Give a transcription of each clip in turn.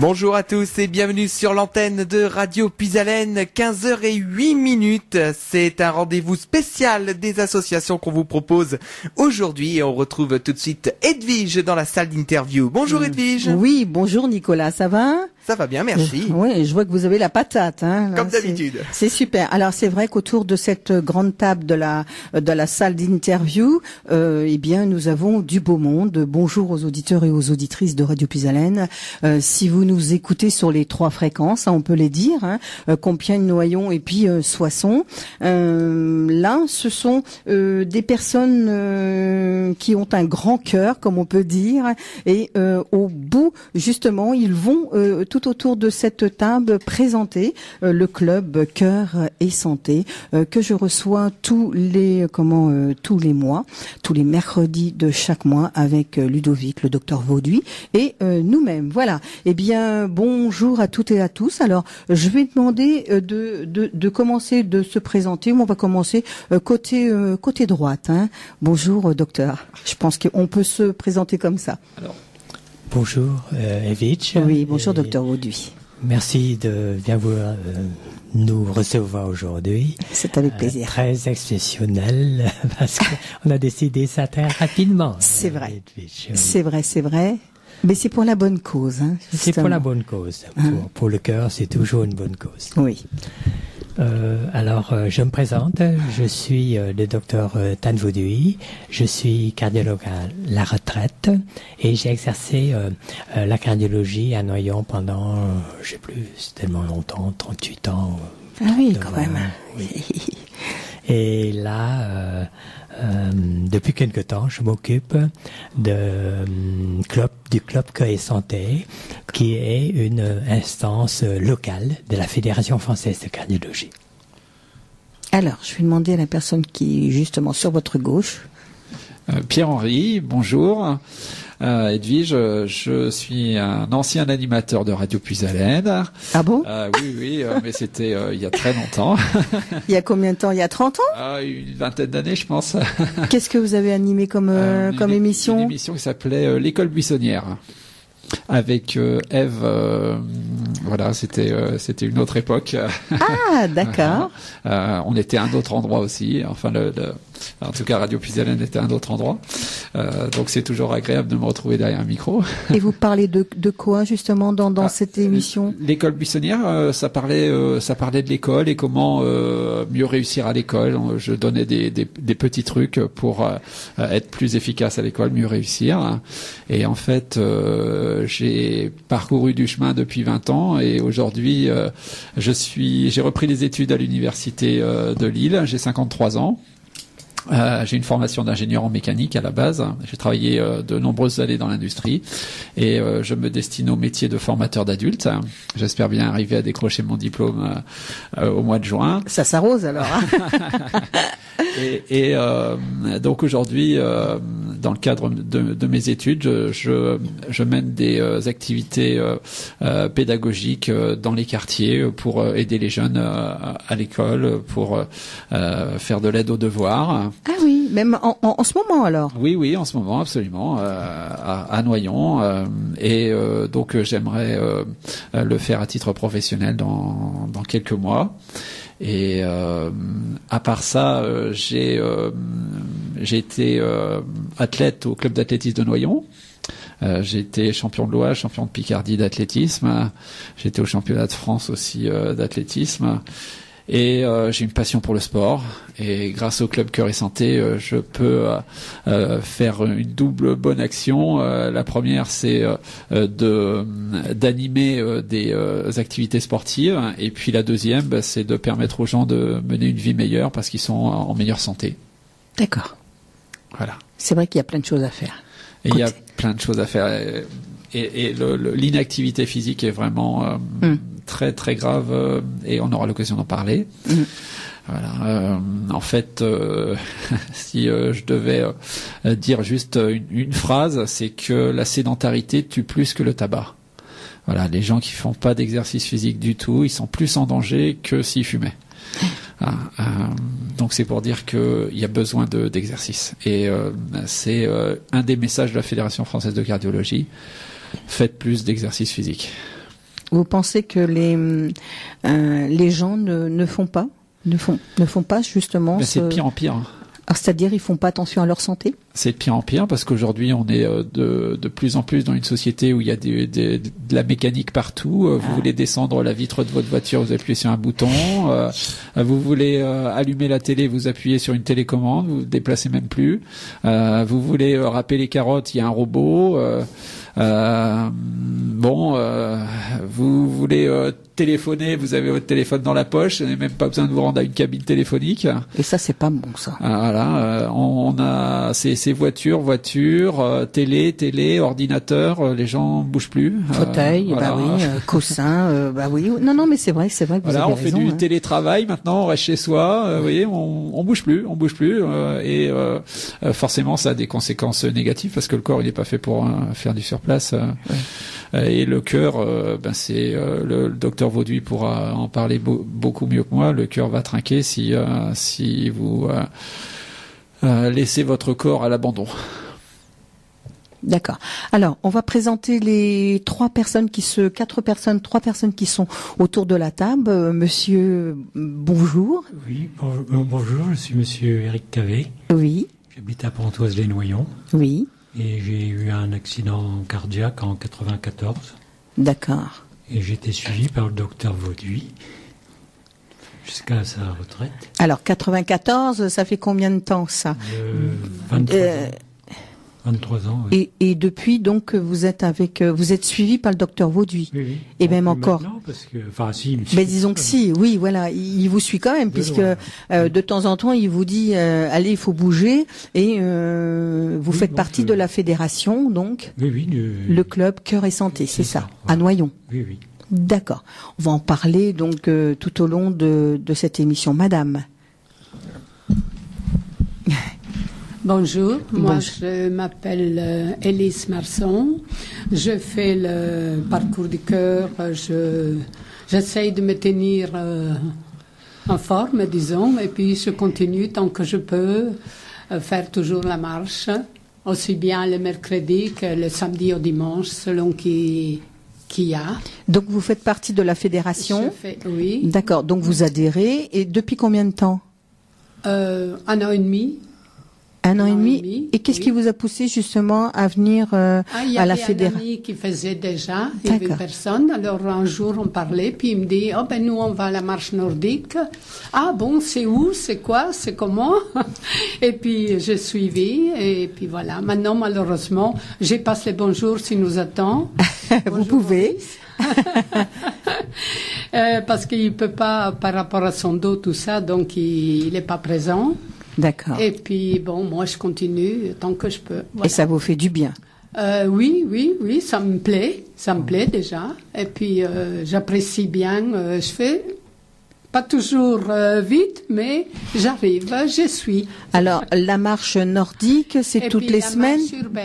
Bonjour à tous et bienvenue sur l'antenne de Radio Puisalène, 15h08. C'est un rendez-vous spécial des associations qu'on vous propose aujourd'hui et on retrouve tout de suite Edwige dans la salle d'interview. Bonjour Edwige. Oui, bonjour Nicolas, ça va ? Ça va bien, merci. Oui, je vois que vous avez la patate. Hein, comme d'habitude. C'est super. Alors c'est vrai qu'autour de cette grande table de la salle d'interview, eh bien nous avons du beau monde. Bonjour aux auditeurs et aux auditrices de Radio Puisalène. Si vous nous écoutez sur les 3 fréquences, hein, on peut les dire, hein, Compiègne, Noyon et puis Soissons. Là, ce sont des personnes qui ont un grand cœur, comme on peut dire, et au bout, justement, ils vont tout autour de cette table présenter le club Cœur et Santé que je reçois tous les mois, tous les mercredis de chaque mois avec Ludovic, le docteur Vauduit et nous-mêmes. Voilà. Eh bien, bonjour à toutes et à tous. Alors, je vais demander de commencer de se présenter. On va commencer côté droite. Hein. Bonjour, docteur. Je pense qu'on peut se présenter comme ça. Alors, bonjour, Edwige. Oui, bonjour, docteur Vauduit. Merci de bien vouloir nous recevoir aujourd'hui. C'est avec plaisir. Très exceptionnel parce qu'on a décidé ça très rapidement. C'est vrai. Edwige. C'est vrai, c'est vrai. Mais c'est pour la bonne cause. Hein, c'est pour la bonne cause. Pour le cœur, c'est toujours une bonne cause. Oui. Alors, je me présente. Je suis le docteur Tan Vauduit. Je suis cardiologue à la retraite et j'ai exercé la cardiologie à Noyon pendant, je sais plus, c'est tellement longtemps, 38 ans. Ah oui, quand même. Oui. Et là, depuis quelque temps, je m'occupe du club Cœur et Santé, qui est une instance locale de la Fédération française de cardiologie. Alors, je vais demander à la personne qui est justement sur votre gauche. Pierre-Henri, bonjour. Edwige, je suis un ancien animateur de Radio Puisalène. Ah bon? Oui, mais c'était il y a très longtemps. Il y a combien de temps? Il y a 30 ans? Une vingtaine d'années, je pense. Qu'est-ce que vous avez animé comme émission? Une émission qui s'appelait L'école buissonnière. Avec Ève, voilà, c'était une autre époque. Ah, d'accord. On était à un autre endroit aussi. Enfin, en tout cas, Radio Puisalène était à un autre endroit. Donc, c'est toujours agréable de me retrouver derrière un micro. Et vous parlez de quoi justement dans cette émission? L'école buissonnière, ça parlait de l'école et comment mieux réussir à l'école. Je donnais des petits trucs pour être plus efficace à l'école, mieux réussir. Et en fait, j'ai parcouru du chemin depuis 20 ans et aujourd'hui, j'ai repris les études à l'université de Lille. J'ai 53 ans. J'ai une formation d'ingénieur en mécanique à la base. J'ai travaillé de nombreuses années dans l'industrie et je me destine au métier de formateur d'adultes. J'espère bien arriver à décrocher mon diplôme au mois de juin. Ça s'arrose alors. Et donc aujourd'hui, dans le cadre de mes études, je mène des activités pédagogiques dans les quartiers pour aider les jeunes à l'école, pour faire de l'aide aux devoirs. Ah oui, même en ce moment alors. Oui, en ce moment, absolument, à Noyon. Donc j'aimerais le faire à titre professionnel dans quelques mois. Et à part ça, j'ai été athlète au club d'athlétisme de Noyon. J'ai été champion de l'Oise, champion de Picardie d'athlétisme. J'ai été au championnat de France aussi d'athlétisme. Et j'ai une passion pour le sport. Et grâce au club Cœur et Santé, je peux faire une double bonne action. La première, c'est d'animer des activités sportives. Et puis la deuxième, c'est de permettre aux gens de mener une vie meilleure parce qu'ils sont en meilleure santé. D'accord. Voilà. C'est vrai qu'il y a plein de choses à faire. Et il y a plein de choses à faire. Et l'inactivité physique est vraiment très très grave et on aura l'occasion d'en parler. Voilà. En fait, si je devais dire juste une phrase, c'est que la sédentarité tue plus que le tabac. Voilà, les gens qui font pas d'exercice physique du tout, ils sont plus en danger que s'ils fumaient. Donc c'est pour dire qu'il y a besoin d'exercice. Et c'est un des messages de la Fédération française de cardiologie. Faites plus d'exercice physique. Vous pensez que les gens ne font pas justement C'est de pire en pire. Alors, c'est-à-dire ils font pas attention à leur santé? C'est de pire en pire parce qu'aujourd'hui on est de plus en plus dans une société où il y a de la mécanique partout. Vous voulez descendre la vitre de votre voiture, vous appuyez sur un bouton. Vous voulez allumer la télé, vous appuyez sur une télécommande, vous vous déplacez même plus. Vous voulez râper les carottes, il y a un robot. Vous voulez téléphoner, vous avez votre téléphone dans la poche, vous n'avez même pas besoin de vous rendre à une cabine téléphonique. Et ça, c'est pas bon, ça. Voilà, on a ces voitures, télé, ordinateur, les gens bougent plus. Fauteuil, voilà. bah oui, coussin, bah oui. Non, mais c'est vrai que vous voilà, avez on fait raison, du télétravail maintenant, on reste chez soi, vous voyez, on bouge plus, et forcément ça a des conséquences négatives parce que le corps il est pas fait pour faire du surplace. Et le cœur, c'est le docteur Vauduit pourra en parler beaucoup mieux que moi. Le cœur va trinquer si vous laissez votre corps à l'abandon. D'accord. Alors, on va présenter les trois personnes qui sont autour de la table. Monsieur, bonjour. Oui, bonjour, je suis monsieur Éric Cavé. Oui. J'habite à Pontoise-les-Noyons. Oui. Et j'ai eu un accident cardiaque en 94. D'accord. Et j'ai été suivi par le docteur Vauduit jusqu'à sa retraite. Alors, 94, ça fait combien de temps, ça? 23 ans, oui. Et depuis, donc, vous êtes suivi par le docteur Vauduit. Oui. Et même encore. Non, parce que, si, il me Mais suit disons que si, oui, voilà, il vous suit quand même, puisque de temps en temps, il vous dit, allez, il faut bouger, et vous faites partie de la fédération, donc. Oui. Le club Cœur et Santé, c'est ça, voilà. à Noyon. Oui. D'accord. On va en parler donc tout au long de cette émission, Madame. Bonjour, moi je m'appelle Élise Marson, je fais le parcours du cœur, j'essaye de me tenir en forme, disons, et puis je continue tant que je peux faire toujours la marche, aussi bien le mercredi que le samedi au dimanche, selon qui y a. Donc vous faites partie de la fédération? Oui. D'accord, donc vous adhérez, et depuis combien de temps? 1 an et demi. 1 an et demi. Et qu'est-ce qui vous a poussé justement à venir à la fédération? Il y avait un ami qui faisait déjà, il y avait personne. Alors un jour on parlait, puis il me dit, nous on va à la marche nordique. Ah bon, c'est où, c'est quoi, c'est comment? Et puis j'ai suivi, et puis voilà. Maintenant malheureusement, j'ai passé le bonjour s'il nous attend. Vous pouvez. Parce qu'il peut pas, par rapport à son dos, tout ça, donc il n'est pas présent. D'accord. Et puis, moi, je continue tant que je peux. Voilà. Et ça vous fait du bien? Oui, ça me plaît déjà. Et puis, j'apprécie bien, je fais pas toujours vite, mais j'arrive, je suis. Alors, la marche nordique, c'est toutes les semaines?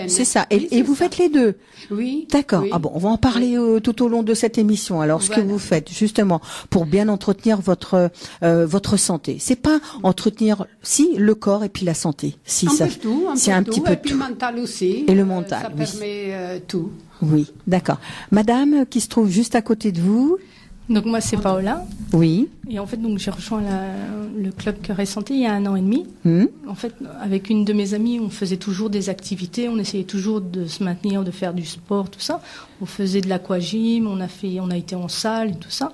C'est ça. Et vous faites les deux? Oui. D'accord. Oui. Ah bon, on va en parler tout au long de cette émission. Alors, ce que vous faites, justement, pour bien entretenir votre santé. C'est pas entretenir, le corps et puis la santé. Si, ça, c'est un petit peu et puis le mental aussi. Et le mental, ça permet tout. Oui, d'accord. Madame, qui se trouve juste à côté de vous. Donc moi c'est Paola. Oui. Et en fait donc j'ai rejoint le club Cœur et Santé il y a 1 an et demi. En fait avec une de mes amies on faisait toujours des activités, on essayait toujours de se maintenir, de faire du sport, tout ça. On faisait de l'aquagym, on a été en salle et tout ça.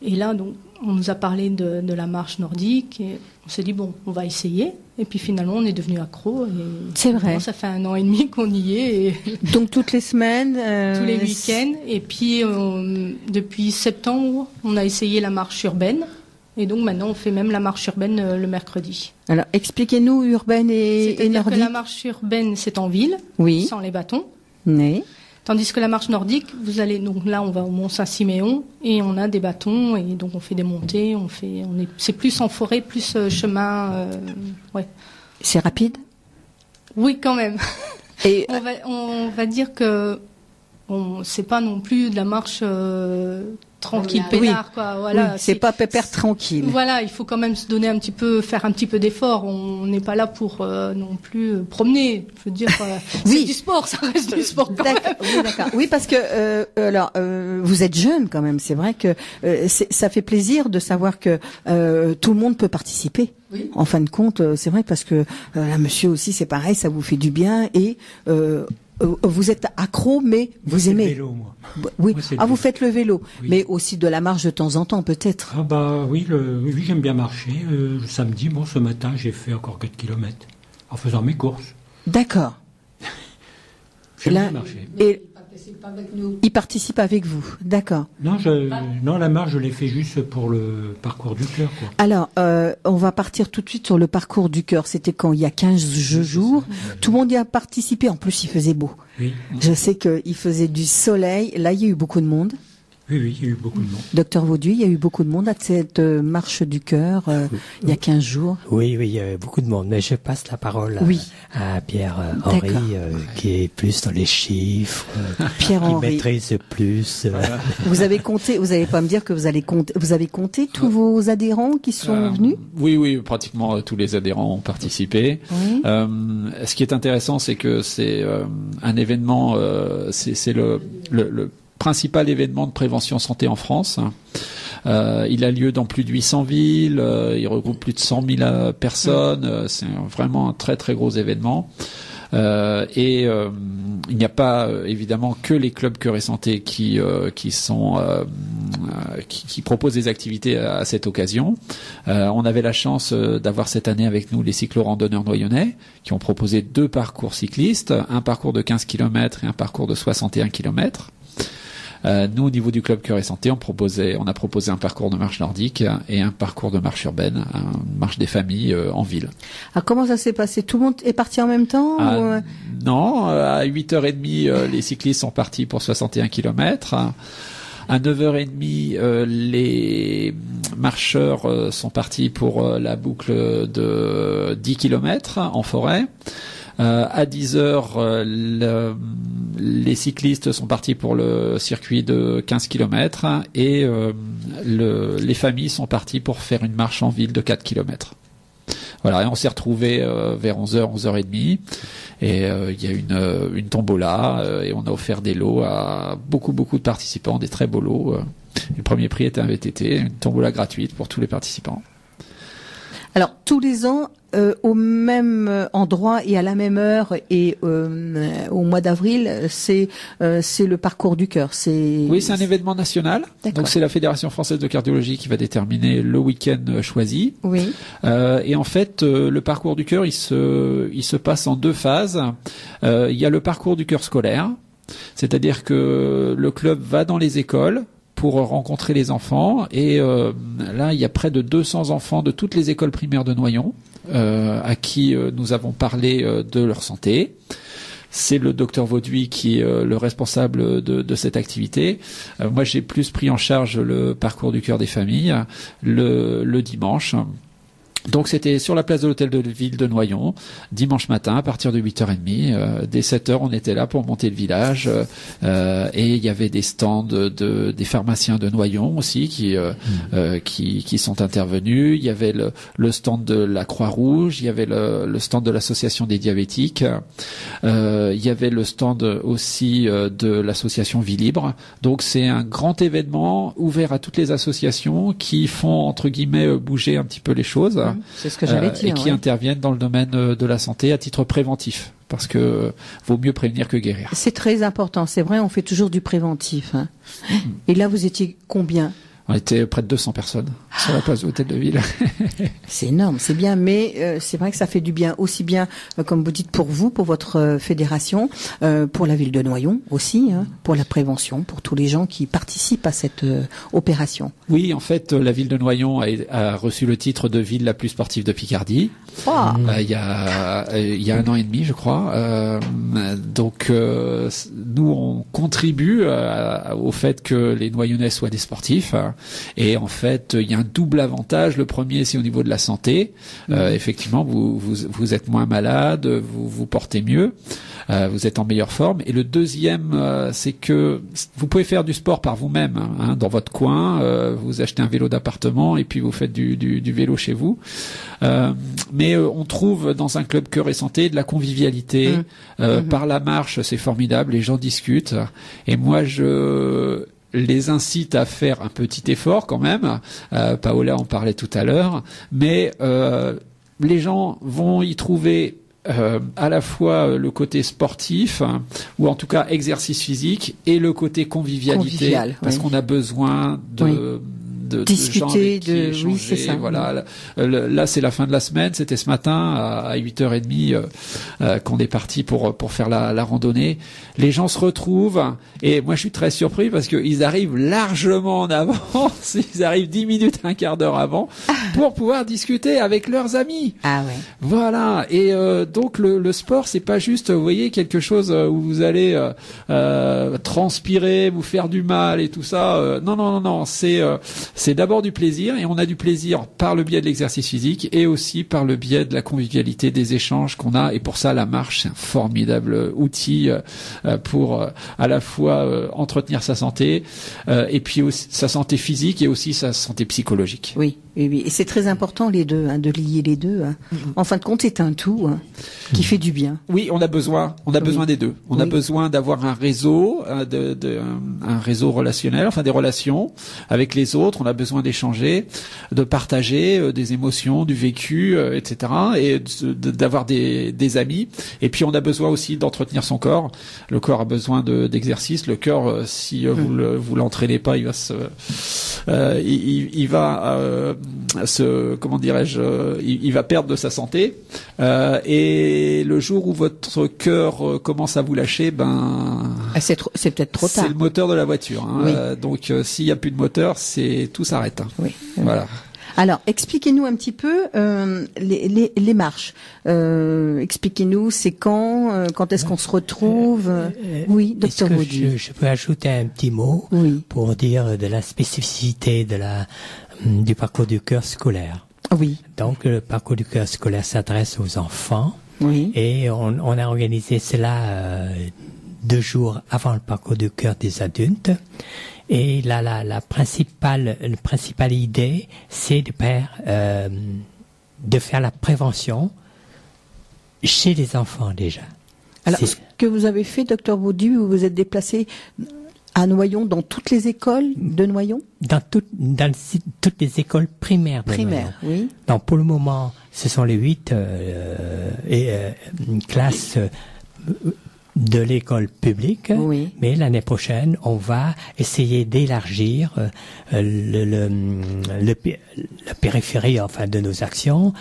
Et là donc on nous a parlé de la marche nordique et on s'est dit on va essayer. Et puis finalement on est devenu accro. C'est vrai. Ça fait 1 an et demi qu'on y est. Et donc toutes les semaines. Tous les week-ends. Et puis depuis septembre on a essayé la marche urbaine. Et donc maintenant on fait même la marche urbaine le mercredi. Alors expliquez-nous urbaine et nordique. Que la marche urbaine c'est en ville, sans les bâtons. Oui. Tandis que la marche nordique, donc là on va au Mont Saint-Siméon et on a des bâtons et donc on fait des montées, c'est plus en forêt, plus chemin, ouais. C'est rapide? Oui, quand même. Et on va dire que c'est pas non plus de la marche tranquille, peinard, quoi. Voilà. Oui, c'est pas pépère tranquille. Voilà, il faut quand même se donner faire un petit peu d'effort. On n'est pas là pour non plus promener. Je veux dire, c'est du sport, ça reste du sport quand même. Oui, d'accord. Oui, parce que vous êtes jeune quand même. C'est vrai que ça fait plaisir de savoir que tout le monde peut participer. Oui. En fin de compte, c'est vrai parce que là, monsieur aussi, c'est pareil, ça vous fait du bien et vous êtes accro, mais vous aimez. Le vélo, moi. Oui. Moi, vous faites le vélo, oui. mais aussi de la marche de temps en temps, peut-être. Ah bah oui, oui, j'aime bien marcher. Le samedi, ce matin, j'ai fait encore 4 km en faisant mes courses. D'accord. J'aime bien marcher. Et il participe avec vous, d'accord. Non, la marche, je l'ai fait juste pour le parcours du cœur, quoi. Alors, on va partir tout de suite sur le parcours du cœur. C'était quand il y a 15 jours. Tout le monde y a participé. En plus, il faisait beau. Oui. Je sais qu'il faisait du soleil. Là, il y a eu beaucoup de monde. Oui, il y a eu beaucoup de monde. Docteur Vauduit, il y a eu beaucoup de monde à cette marche du cœur il y a 15 jours. Oui, il y a eu beaucoup de monde. Mais je passe la parole à Pierre-Henri, qui est plus dans les chiffres, qui maîtrise plus. Vous avez compté, vous n'allez pas me dire que vous avez compté tous vos adhérents qui sont venus? Oui, pratiquement tous les adhérents ont participé. Oui. Ce qui est intéressant, c'est que c'est un événement, c'est le principal événement de prévention santé en France. Il a lieu dans plus de 800 villes, il regroupe plus de 100 000 personnes, c'est vraiment un très très gros événement. Il n'y a pas évidemment que les clubs Cœur et Santé qui proposent des activités à cette occasion. On avait la chance d'avoir cette année avec nous les cyclo-randonneurs noyonnais qui ont proposé 2 parcours cyclistes, un parcours de 15 km et un parcours de 61 km. Nous, au niveau du club Cœur et Santé, on a proposé un parcours de marche nordique et un parcours de marche urbaine, une marche des familles en ville. Ah, comment ça s'est passé? Tout le monde est parti en même temps? Non, à 8h30, les cyclistes sont partis pour 61 km. À 9h30, les marcheurs sont partis pour la boucle de 10 km en forêt. À 10h, les cyclistes sont partis pour le circuit de 15 km et les familles sont parties pour faire une marche en ville de 4 km. Voilà, et on s'est retrouvés vers 11h, 11h30 et il y a une tombola et on a offert des lots à beaucoup de participants, des très beaux lots. Le premier prix était un VTT, une tombola gratuite pour tous les participants. Alors, tous les ans, au même endroit et à la même heure et au mois d'avril, c'est le parcours du cœur. Oui, c'est un événement national. D'accord. Donc c'est la Fédération française de cardiologie qui va déterminer le week-end choisi. Oui. Et en fait, le parcours du cœur, il se passe en 2 phases. Il y a le parcours du cœur scolaire, c'est-à-dire que le club va dans les écoles pour rencontrer les enfants et là il y a près de 200 enfants de toutes les écoles primaires de Noyon à qui nous avons parlé de leur santé. C'est le docteur Vauduit qui est le responsable de cette activité. Moi j'ai plus pris en charge le parcours du cœur des familles le dimanche. Donc c'était sur la place de l'hôtel de ville de Noyon, dimanche matin à partir de 8h30. Dès 7h, on était là pour monter le village. Et il y avait des stands des pharmaciens de Noyon aussi qui sont intervenus. Il y avait le stand de la Croix-Rouge, il y avait le stand de l'association des diabétiques. Il y avait le stand aussi de l'association Vie Libre. Donc c'est un grand événement ouvert à toutes les associations qui font entre guillemets bouger un petit peu les choses. C'est ce que j'allais dire. Et qui interviennent dans le domaine de la santé à titre préventif. Parce que vaut mieux prévenir que guérir. C'est très important. C'est vrai, on fait toujours du préventif. Hein. Et là, vous étiez combien? On était près de 200 personnes sur la place de l'hôtel de ville. C'est énorme, c'est bien, mais c'est vrai que ça fait du bien, aussi bien, comme vous dites, pour vous, pour votre fédération, pour la ville de Noyon aussi, hein, pour la prévention, pour tous les gens qui participent à cette opération. Oui, en fait, la ville de Noyon a reçu le titre de ville la plus sportive de Picardie. Oh. Il y a 1 an et demi, je crois. Donc, nous, on contribue au fait que les Noyonnais soient des sportifs. Et en fait, il y a un double avantage. Le premier, c'est au niveau de la santé. Effectivement, vous êtes moins malade, vous portez mieux, vous êtes en meilleure forme. Et le deuxième, c'est que vous pouvez faire du sport par vous-même, hein, dans votre coin. Vous achetez un vélo d'appartement et puis vous faites du vélo chez vous. Mais on trouve dans un club Cœur et Santé de la convivialité. Par la marche, c'est formidable. Les gens discutent. Et moi, je les incite à faire un petit effort quand même. Paola en parlait tout à l'heure. Mais les gens vont y trouver à la fois le côté sportif, ou en tout cas exercice physique, et le côté convivialité, parce qu'on a besoin de discuter, oui, c'est ça. Voilà. Là, c'est la fin de la semaine. C'était ce matin à 8h30 qu'on est parti pour faire la randonnée. Les gens se retrouvent et moi, je suis très surpris parce qu'ils arrivent largement en avance. Ils arrivent 10 minutes, un quart d'heure avant pour pouvoir discuter avec leurs amis. Ah ouais. Voilà. Et donc le sport, c'est pas juste, vous voyez, quelque chose où vous allez transpirer, vous faire du mal et tout ça. Non. C'est d'abord du plaisir, et on a du plaisir par le biais de l'exercice physique et aussi par le biais de la convivialité, des échanges qu'on a. Et pour ça, la marche, c'est un formidable outil pour à la fois entretenir sa santé et puis aussi sa santé physique et aussi sa santé psychologique. Oui. Et c'est très important les deux, de lier les deux. En fin de compte, c'est un tout qui fait du bien. Oui, on a besoin des deux. On a besoin d'avoir un réseau, un réseau relationnel, enfin des relations avec les autres. On a besoin d'échanger, de partager des émotions, du vécu, etc. Et d'avoir des amis. Et puis on a besoin aussi d'entretenir son corps. Le corps a besoin d'exercice. Le cœur, si vous l'entraînez pas, il va perdre de sa santé. Et le jour où votre cœur commence à vous lâcher, c'est peut-être trop tard. C'est le moteur de la voiture. Donc s'il n'y a plus de moteur, tout s'arrête. Oui. Voilà. Alors, expliquez-nous un petit peu les marches. Expliquez-nous, c'est quand est-ce qu'on se retrouve. Oui, docteur Bauduit. Je peux ajouter un petit mot pour dire de la spécificité du parcours du cœur scolaire. Oui. Donc, le parcours du cœur scolaire s'adresse aux enfants. Oui. Et on a organisé cela 2 jours avant le parcours du cœur des adultes. Et la principale idée, c'est de faire la prévention chez les enfants déjà. Alors, ce que vous avez fait, docteur Bauduit, vous vous êtes déplacé à Noyon, dans toutes les écoles de Noyon? Dans toutes les écoles primaires de Noyon. Oui. Donc, pour le moment, ce sont les 8 classes de l'école publique, mais l'année prochaine, on va essayer d'élargir la périphérie, enfin, de nos actions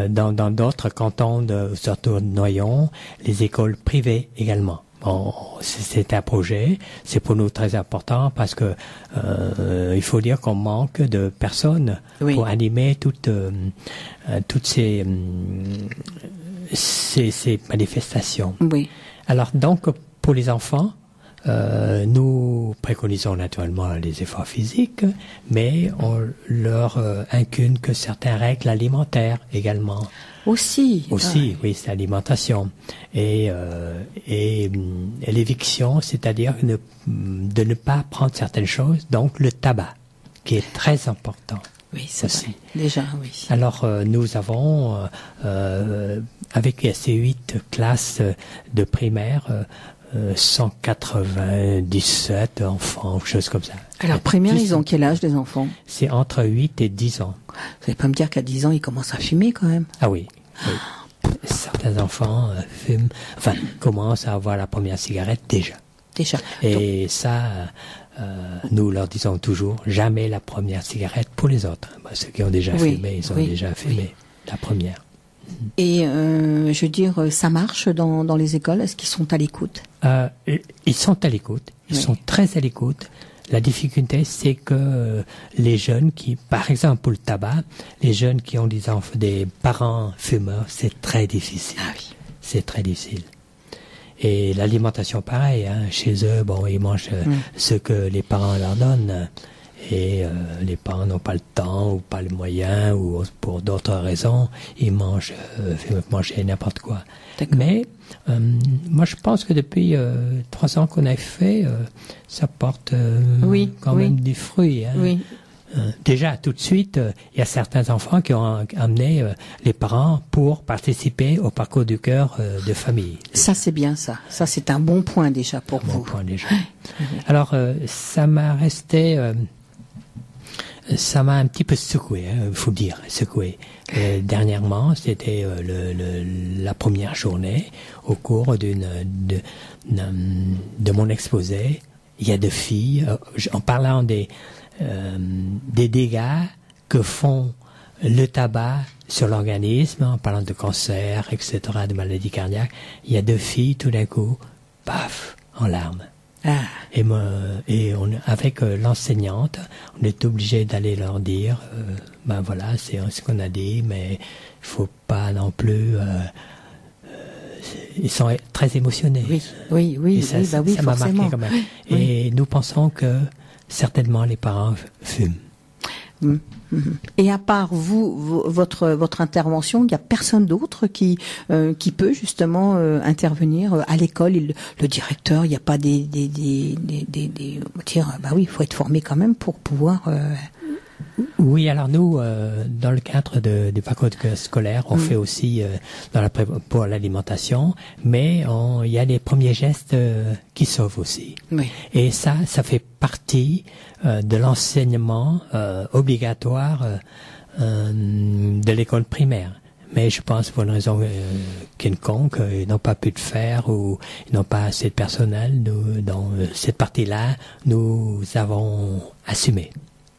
dans d'autres cantons, surtout de Noyon, les écoles privées également. Bon, c'est un projet, c'est pour nous très important parce que il faut dire qu'on manque de personnes pour animer toutes ces manifestations. Oui. Alors donc pour les enfants, nous préconisons naturellement les efforts physiques, mais on leur inculque certaines règles alimentaires également. Aussi, oui, c'est l'alimentation. Et l'éviction, c'est-à-dire de ne pas prendre certaines choses, donc le tabac, qui est très important. Oui, c'est vrai. Déjà, oui. Alors, nous avons, avec ces 8 classes de primaire, 197 enfants, choses comme ça. Alors, primaire, ils ont quel âge, les enfants? C'est entre 8 et 10 ans. Vous n'allez pas me dire qu'à 10 ans, ils commencent à fumer, quand même? Ah oui. Certains enfants commencent à avoir la première cigarette déjà. Et ça, nous leur disons toujours, jamais la première cigarette pour les autres. Ceux qui ont déjà fumé, ils ont déjà fumé la première. Et je veux dire, ça marche dans les écoles? Est-ce qu'ils sont à l'écoute? Ils sont à l'écoute. Ils sont très à l'écoute. La difficulté, c'est que les jeunes qui, par exemple pour le tabac, les jeunes qui ont des parents fumeurs, c'est très difficile. Ah oui. C'est très difficile. Et l'alimentation, pareil, chez eux, ils mangent ce que les parents leur donnent. Et les parents n'ont pas le temps ou pas les moyens ou pour d'autres raisons, ils mangent manger n'importe quoi. Mais moi je pense que depuis 3 ans qu'on a fait, ça porte quand même des fruits. Hein. Oui. Déjà, tout de suite, il y a certains enfants qui ont amené les parents pour participer au parcours du cœur de famille. Ça, c'est bien ça. Ça, c'est un bon point déjà pour vous. Bon point déjà. Alors, ça m'a resté... ça m'a un petit peu secoué, faut dire, secoué. Dernièrement, c'était la première journée au cours de mon exposé. Il y a 2 filles, en parlant des dégâts que font le tabac sur l'organisme, en parlant de cancer, etc., de maladies cardiaques. Il y a 2 filles, tout d'un coup, paf, en larmes. Ah. Et avec l'enseignante, on est obligé d'aller leur dire, ben voilà, c'est ce qu'on a dit, mais il faut pas non plus. Ils sont très émotionnés. Oui, et ça m'a marqué quand même. Oui. Et nous pensons que certainement les parents fument. Et à part votre intervention, il n'y a personne d'autre qui peut justement intervenir à l'école. Le directeur, il n'y a pas des dire bah oui, il faut être formé quand même pour pouvoir. Oui, alors nous, dans le cadre du parcours scolaire, on fait aussi pour l'alimentation, mais il y a les premiers gestes qui sauvent aussi. Oui. Et ça fait partie de l'enseignement obligatoire de l'école primaire. Mais je pense pour une raison quelconque, ils n'ont pas pu le faire ou ils n'ont pas assez de personnel. Dans cette partie-là, nous avons assumé.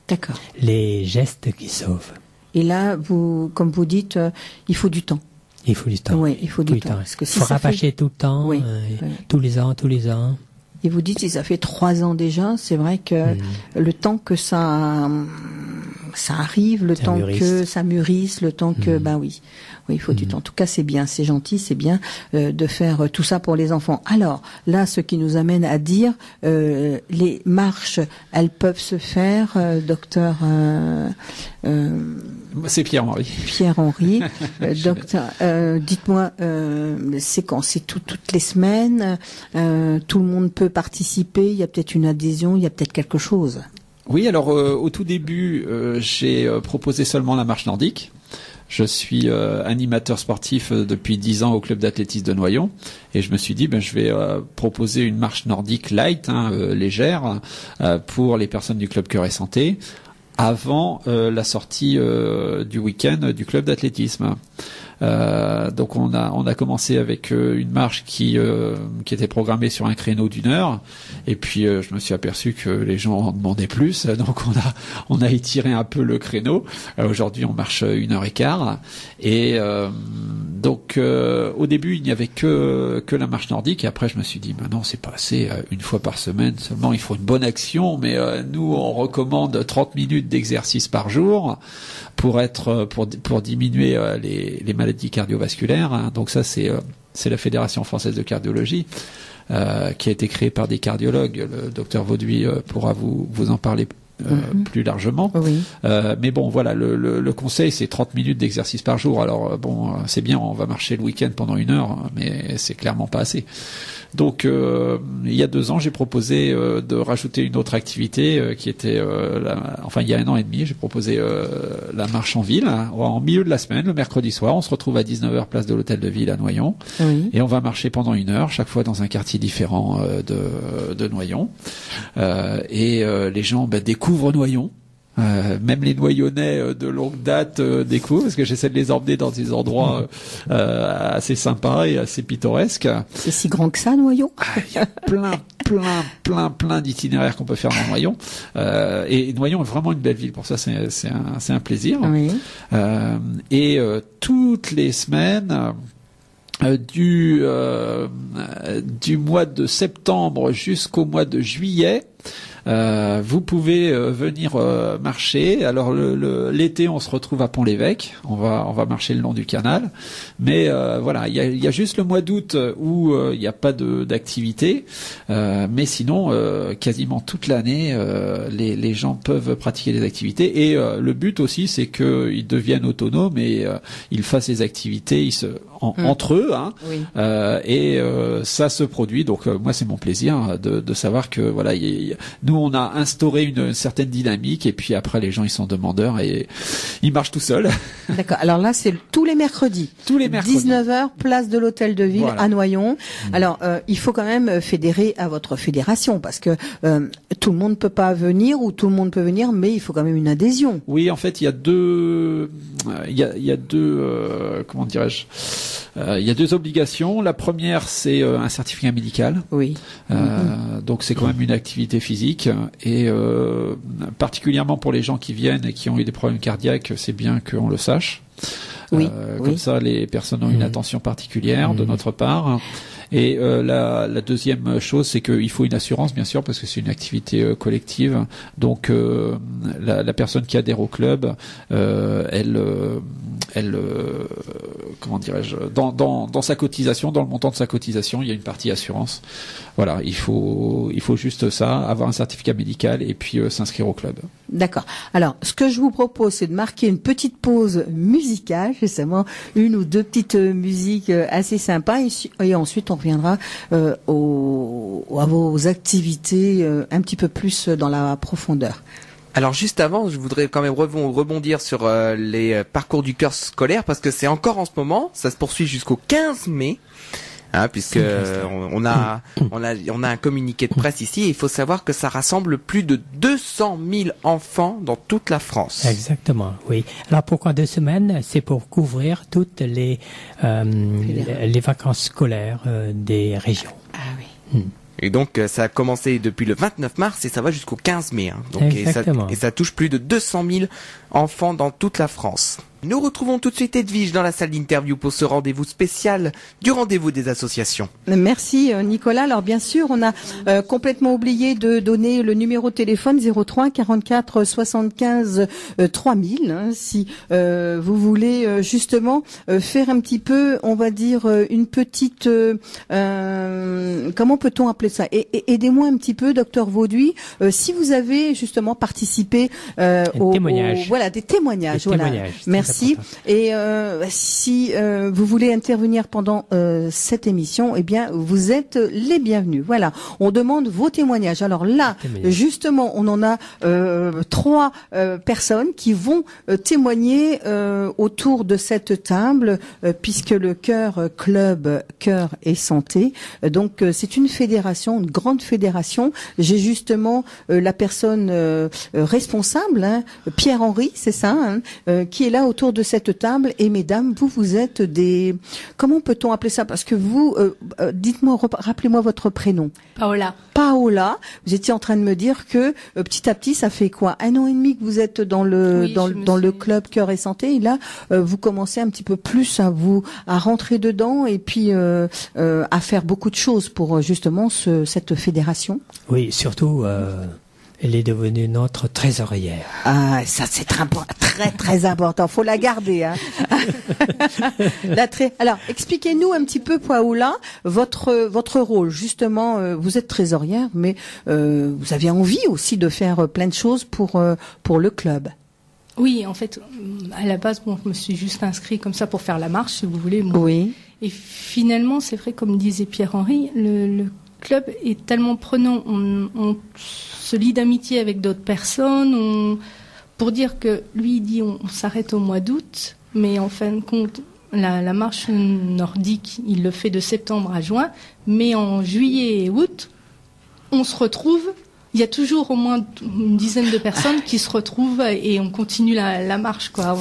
D'accord. Les gestes qui sauvent. Et là, comme vous dites, il faut du temps. Il faut du temps. Oui, il faut du temps. Parce que si faut rabâcher tout le temps, tous les ans. Et vous dites, ça fait 3 ans déjà, c'est vrai que le temps que ça arrive, le temps que ça mûrisse, le temps que, oui, il faut du temps. En tout cas, c'est bien, c'est gentil, c'est bien de faire tout ça pour les enfants. Alors, là, ce qui nous amène à dire, les marches, elles peuvent se faire, docteur... c'est Pierre-Henri. Pierre-Henri. Docteur, dites-moi, c'est quand? C'est toutes les semaines? Tout le monde peut participer? Il y a peut-être une adhésion? Il y a peut-être quelque chose? Oui, alors au tout début, j'ai proposé seulement la marche nordique. Je suis animateur sportif depuis 10 ans au club d'athlétisme de Noyon et je me suis dit je vais proposer une marche nordique light, légère, pour les personnes du club Cœur et Santé avant la sortie du week-end du club d'athlétisme. Donc on a commencé avec une marche qui était programmée sur un créneau d'1 heure et puis je me suis aperçu que les gens en demandaient plus, donc on a étiré un peu le créneau. Aujourd'hui on marche 1h15 et donc au début il n'y avait que la marche nordique et après je me suis dit non c'est pas assez, 1 fois par semaine seulement, il faut une bonne action, mais nous on recommande 30 minutes d'exercice par jour pour diminuer les maladies cardiovasculaires. Donc ça c'est la Fédération française de cardiologie qui a été créée par des cardiologues. Le docteur Vauduit pourra vous en parler plus largement. Oui. Mais bon, voilà, le conseil, c'est 30 minutes d'exercice par jour. Alors c'est bien, on va marcher le week-end pendant 1 heure, mais c'est clairement pas assez. Donc, il y a 2 ans, j'ai proposé de rajouter une autre activité qui était, il y a 1 an et demi, j'ai proposé la marche en ville, en milieu de la semaine, le mercredi soir. On se retrouve à 19h, place de l'Hôtel de Ville à Noyon. Oui. Et on va marcher pendant 1 heure, chaque fois dans un quartier différent de Noyon. Et les gens découvrent Noyon. Même les Noyonnais de longue date découvrent, parce que j'essaie de les emmener dans des endroits assez sympas et assez pittoresques. C'est si grand que ça, Noyon? Il y a plein d'itinéraires qu'on peut faire dans Noyon. Et Noyon est vraiment une belle ville, pour ça c'est un plaisir. Oui. Et toutes les semaines... du mois de septembre jusqu'au mois de juillet, Vous pouvez venir marcher. Alors l'été, on se retrouve à Pont-l'Évêque. On va marcher le long du canal. Mais voilà, il y a juste le mois d'août où il n'y a pas d'activité. Mais sinon, quasiment toute l'année, les gens peuvent pratiquer des activités. Et le but aussi, c'est qu'ils deviennent autonomes et ils fassent des activités entre eux. Hein. Oui. Et ça se produit. Donc moi, c'est mon plaisir de savoir que voilà, nous on a instauré une certaine dynamique et puis après les gens ils sont demandeurs et ils marchent tout seuls. D'accord. Alors là c'est tous les mercredis. Tous les mercredis. 19h, place de l'Hôtel de Ville à Noyon. Alors il faut quand même fédérer à votre fédération parce que tout le monde peut pas venir ou tout le monde peut venir, mais il faut quand même une adhésion. Oui, en fait il y a deux comment dirais-je, il y a deux obligations. La première c'est un certificat médical. Oui. Donc c'est quand même une activité physique et particulièrement pour les gens qui viennent et qui ont eu des problèmes cardiaques, c'est bien qu'on le sache. Oui. Comme ça, les personnes ont une attention particulière de notre part. Et la deuxième chose, c'est qu'il faut une assurance, bien sûr, parce que c'est une activité collective. Donc, la personne qui adhère au club, elle comment dirais-je, dans sa cotisation, dans le montant de sa cotisation, il y a une partie assurance. Voilà, il faut juste ça, avoir un certificat médical et puis s'inscrire au club. D'accord. Alors, ce que je vous propose, c'est de marquer une petite pause musicale, justement, une ou deux petites musiques assez sympas, et ensuite on reviendra à vos activités un petit peu plus dans la profondeur. Alors juste avant, je voudrais quand même rebondir sur les parcours du cœur scolaire parce que c'est encore en ce moment, ça se poursuit jusqu'au 15 mai. Hein, puisque on a un communiqué de presse ici et il faut savoir que ça rassemble plus de 200 000 enfants dans toute la France. Exactement, oui. Alors pourquoi 2 semaines? C'est pour couvrir toutes les vacances scolaires des régions. Ah oui. Et donc ça a commencé depuis le 29 mars et ça va jusqu'au 15 mai. Hein. Donc, et ça touche plus de 200 000 enfants dans toute la France. Nous retrouvons tout de suite Edwige dans la salle d'interview pour ce rendez-vous spécial du rendez-vous des associations. Merci Nicolas. Alors bien sûr, on a complètement oublié de donner le numéro de téléphone 03 44 75 3000 hein, si vous voulez justement faire un petit peu, on va dire une petite comment peut-on appeler ça, aidez-moi un petit peu docteur Vauduit, si vous avez justement participé voilà des témoignages. Merci. Et si vous voulez intervenir pendant cette émission, eh bien vous êtes les bienvenus. Voilà, on demande vos témoignages. Alors là, justement, on en a 3 personnes qui vont témoigner autour de cette table, puisque le club Cœur et Santé. Donc c'est une fédération, une grande fédération. J'ai justement la personne responsable, hein, Pierre-Henri, c'est ça, hein, qui est là autour de cette table. Et mesdames, vous êtes des... Comment peut-on appeler ça? Parce que vous, dites-moi, rappelez-moi votre prénom. Paola. Vous étiez en train de me dire que petit à petit, ça fait quoi? 1 an et demi que vous êtes dans le club Cœur et Santé. Et là, vous commencez un petit peu plus à rentrer dedans et puis à faire beaucoup de choses pour justement cette fédération. Oui, surtout... Elle est devenue notre trésorière. Ah, ça c'est très très important. Faut la garder. Hein. Alors, expliquez-nous un petit peu, Paola, votre rôle. Justement, vous êtes trésorière, mais vous avez envie aussi de faire plein de choses pour le club. Oui, en fait, à la base, je me suis juste inscrite comme ça pour faire la marche, si vous voulez. Oui. Et finalement, c'est vrai, comme disait Pierre-Henri, le club est tellement prenant. On se lie d'amitié avec d'autres personnes. Pour dire que lui, il dit on s'arrête au mois d'août, mais en fin de compte, la marche nordique, il le fait de septembre à juin, mais en juillet et août, on se retrouve. Il y a toujours au moins une dizaine de personnes qui se retrouvent et on continue la marche, quoi.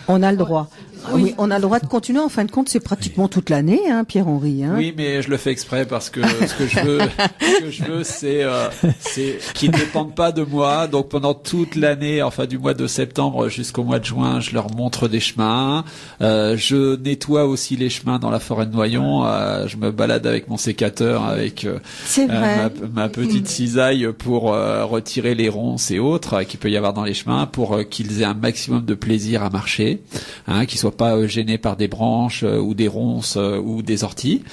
On a le droit. Oui, on a le droit de continuer. En fin de compte, c'est pratiquement toute l'année, hein, Pierre-Henri. Hein. Oui, mais je le fais exprès parce que ce que je veux, c'est qu'ils ne dépendent pas de moi. Donc pendant toute l'année, enfin du mois de septembre jusqu'au mois de juin, je leur montre des chemins. Je nettoie aussi les chemins dans la forêt de Noyon. Je me balade avec mon sécateur, avec ma petite cisaille pour retirer les ronces et autres qu'il peut y avoir dans les chemins, pour qu'ils aient un maximum de plaisir à marcher, hein, qu'ils soient pas gênés par des branches ou des ronces ou des orties.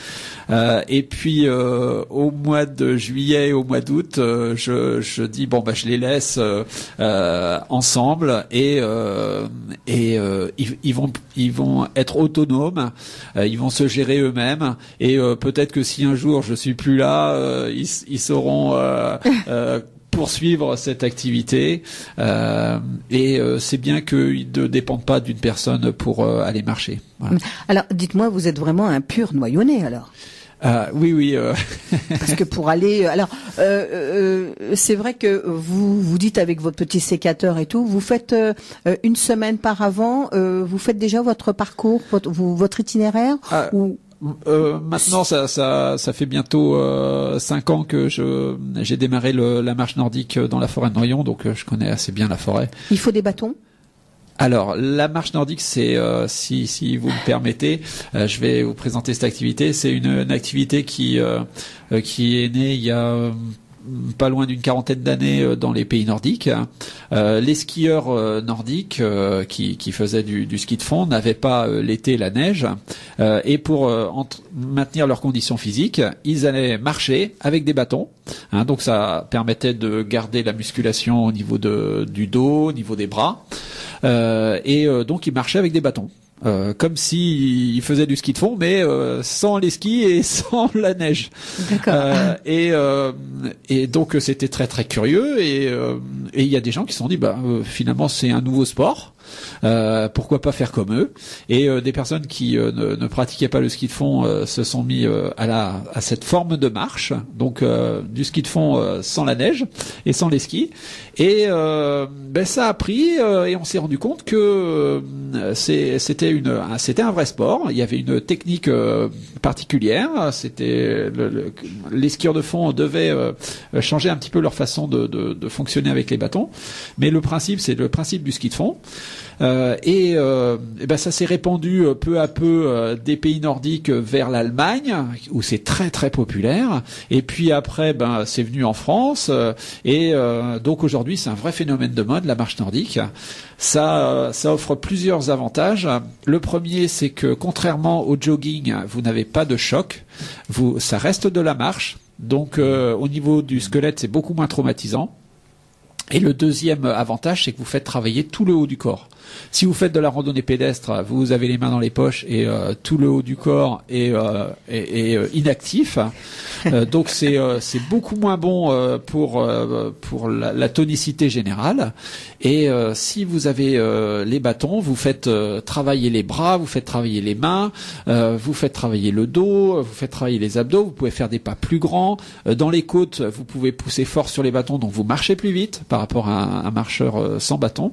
Et puis au mois de juillet, au mois d'août, je dis bon je les laisse ensemble et ils vont être autonomes, ils vont se gérer eux-mêmes et peut-être que si un jour je suis plus là, ils sauront poursuivre cette activité et c'est bien qu'ils ne dépendent pas d'une personne pour aller marcher. Voilà. Alors, dites-moi, vous êtes vraiment un pur Noyonnais, alors? Oui. Parce que pour aller, alors c'est vrai que vous dites avec votre petit sécateur et tout, vous faites une semaine par avant, vous faites déjà votre parcours, votre itinéraire ou maintenant, ça fait bientôt 5 ans que j'ai démarré la marche nordique dans la forêt de Noyon, donc je connais assez bien la forêt. Il faut des bâtons? Alors, la marche nordique, c'est, si vous me permettez, je vais vous présenter cette activité. C'est une activité qui est née il y a pas loin d'une quarantaine d'années dans les pays nordiques. Les skieurs nordiques qui faisaient du ski de fond n'avaient pas l'été la neige et pour maintenir leurs conditions physiques, ils allaient marcher avec des bâtons. Hein, donc ça permettait de garder la musculation au niveau du dos, au niveau des bras. Donc ils marchaient avec des bâtons. Comme si ils faisaient du ski de fond, mais sans les skis et sans la neige. D'accord. Et donc c'était très très curieux et il y a des gens qui se sont dit finalement c'est un nouveau sport. Pourquoi pas faire comme eux? Et des personnes qui ne pratiquaient pas le ski de fond se sont mis à cette forme de marche, donc du ski de fond sans la neige et sans les skis. Et ça a pris et on s'est rendu compte que c'était un vrai sport. Il y avait une technique particulière. C'était les skieurs de fond devaient changer un petit peu leur façon de fonctionner avec les bâtons, mais le principe c'est le principe du ski de fond. Ça s'est répandu peu à peu des pays nordiques vers l'Allemagne où c'est très très populaire et puis après c'est venu en France donc aujourd'hui c'est un vrai phénomène de mode la marche nordique. Ça offre plusieurs avantages. Le premier, c'est que contrairement au jogging, vous n'avez pas de choc. Ça reste de la marche. Donc au niveau du squelette, c'est beaucoup moins traumatisant. Et le deuxième avantage, c'est que vous faites travailler tout le haut du corps. Si vous faites de la randonnée pédestre, vous avez les mains dans les poches et tout le haut du corps est inactif. Donc c'est beaucoup moins bon pour la tonicité générale. Et si vous avez les bâtons, vous faites travailler les bras, vous faites travailler les mains, vous faites travailler le dos, vous faites travailler les abdos. Vous pouvez faire des pas plus grands. Dans les côtes, vous pouvez pousser fort sur les bâtons, donc vous marchez plus vite par rapport à un marcheur sans bâton.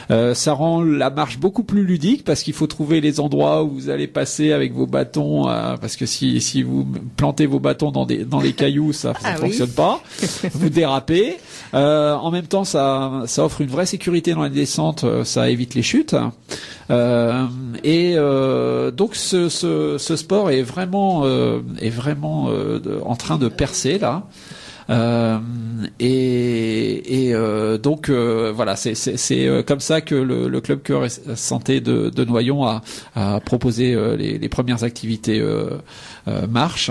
Ça rend la marche beaucoup plus ludique parce qu'il faut trouver les endroits où vous allez passer avec vos bâtons parce que si vous plantez vos bâtons dans les cailloux, ça fonctionne pas. Vous dérapez. En même temps, ça offre une vraie sécurité dans la descente. Ça évite les chutes. Donc ce sport est vraiment en train de percer là. Donc voilà, c'est comme ça que le club Cœur et Santé de Noyon a proposé les premières activités marche.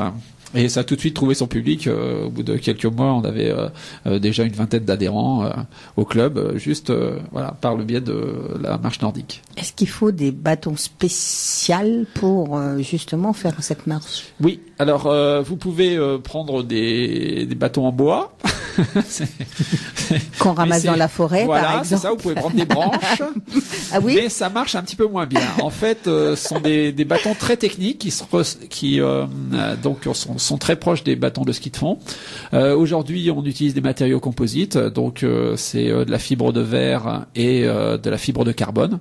Et ça a tout de suite trouvé son public. Au bout de quelques mois, on avait déjà une vingtaine d'adhérents au club, juste par le biais de la marche nordique. Est-ce qu'il faut des bâtons spéciaux pour justement faire cette marche? Oui. Alors, vous pouvez prendre des bâtons en bois. Qu'on ramasse dans la forêt, voilà, par exemple. C'est ça, vous pouvez prendre des branches. Ah oui? Mais ça marche un petit peu moins bien. En fait, ce sont des bâtons très techniques qui sont très proches des bâtons de ski de fond. Aujourd'hui, on utilise des matériaux composites, donc c'est de la fibre de verre et de la fibre de carbone,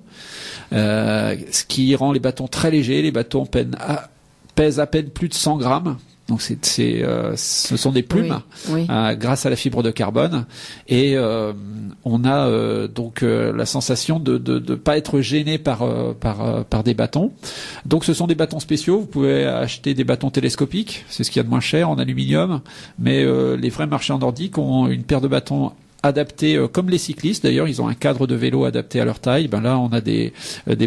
ce qui rend les bâtons très légers. Les bâtons pèsent à peine plus de 100 grammes. Donc ce sont des plumes, oui. Grâce à la fibre de carbone, et on a donc la sensation de pas être gêné par des bâtons. Donc ce sont des bâtons spéciaux. Vous pouvez acheter des bâtons télescopiques, c'est ce qu'il y a de moins cher en aluminium, mais les vrais marchands nordiques ont une paire de bâtons adaptés comme les cyclistes. D'ailleurs, ils ont un cadre de vélo adapté à leur taille. Ben là, on a des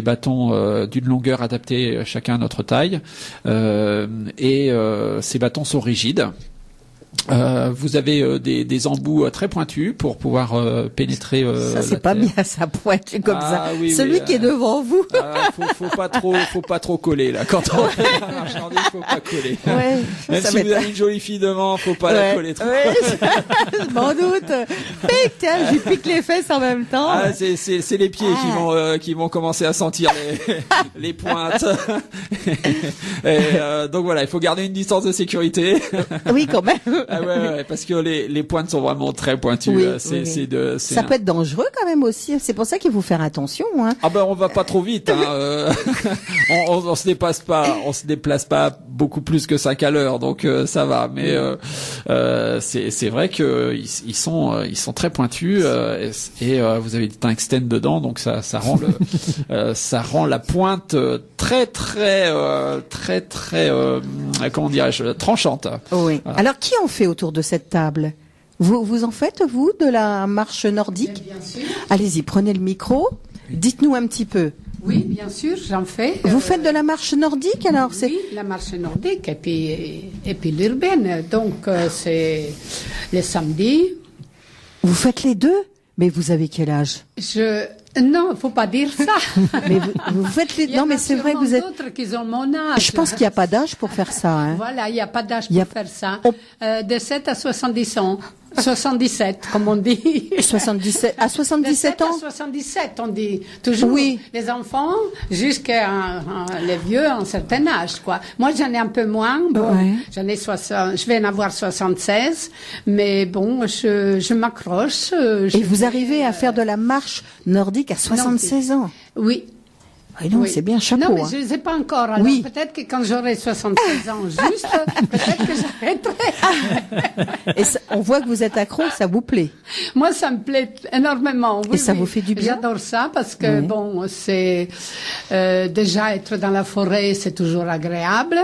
bâtons d'une longueur adaptée chacun à notre taille, et ces bâtons sont rigides. Vous avez des embouts très pointus pour pouvoir pénétrer. Ça c'est pas bien, ça pointu comme ça. Oui, Celui qui est devant vous. Faut pas trop coller là. Quand on fait la marchandise, faut pas coller. Ouais, même si vous avez une jolie fille devant, faut pas la coller trop. Ouais, je m'en doute. Pique, tiens, je lui pique les fesses en même temps. C'est les pieds qui vont commencer à sentir les pointes. Et, donc voilà, il faut garder une distance de sécurité. Oui, quand même. Ouais, parce que les pointes sont vraiment très pointues. Oui, ça peut être dangereux quand même aussi. C'est pour ça qu'il faut faire attention. Hein. Ah ben on va pas trop vite. Hein. On se déplace pas beaucoup plus que 5 à l'heure, donc ça va. Mais c'est vrai que ils sont très pointus, et vous avez du tungstène dedans, donc ça rend la pointe très comment dirais-je, tranchante. Oui. Voilà. Alors qui en fait autour de cette table? Vous en faites, vous, de la marche nordique? Bien sûr. Allez-y, prenez le micro. Dites-nous un petit peu. Oui, bien sûr, j'en fais. Vous faites de la marche nordique alors? Oui, la marche nordique et puis l'urbaine. Donc c'est les samedis. Vous faites les deux? Mais vous avez quel âge? Non, faut pas dire ça. Mais vous faites les... Non, mais c'est vrai que vous êtes... d'autres qui ont mon âge. Je pense qu'il n'y a pas d'âge pour faire ça. Hein. Voilà, il n'y a pas d'âge pour faire ça. De 7 à 70 ans. 77, comme on dit. 77, à 77 ans? À 77, on dit. Toujours. Oui. Les enfants, jusqu'à les vieux, à un certain âge, quoi. Moi, j'en ai un peu moins. Bon, ouais. Je vais en avoir 76. Mais bon, je m'accroche. Et vous arrivez à faire de la marche nordique à 76 ans? Oui. Et non, c'est bien, chapeau. Non, mais je ne sais pas encore. Alors peut-être que quand j'aurai 76 ans juste, peut-être que j'arrêterai. Et ça, on voit que vous êtes accro, ça vous plaît? Moi, ça me plaît énormément. Oui, et ça vous fait du bien? J'adore ça parce que, bon, c'est déjà être dans la forêt, c'est toujours agréable.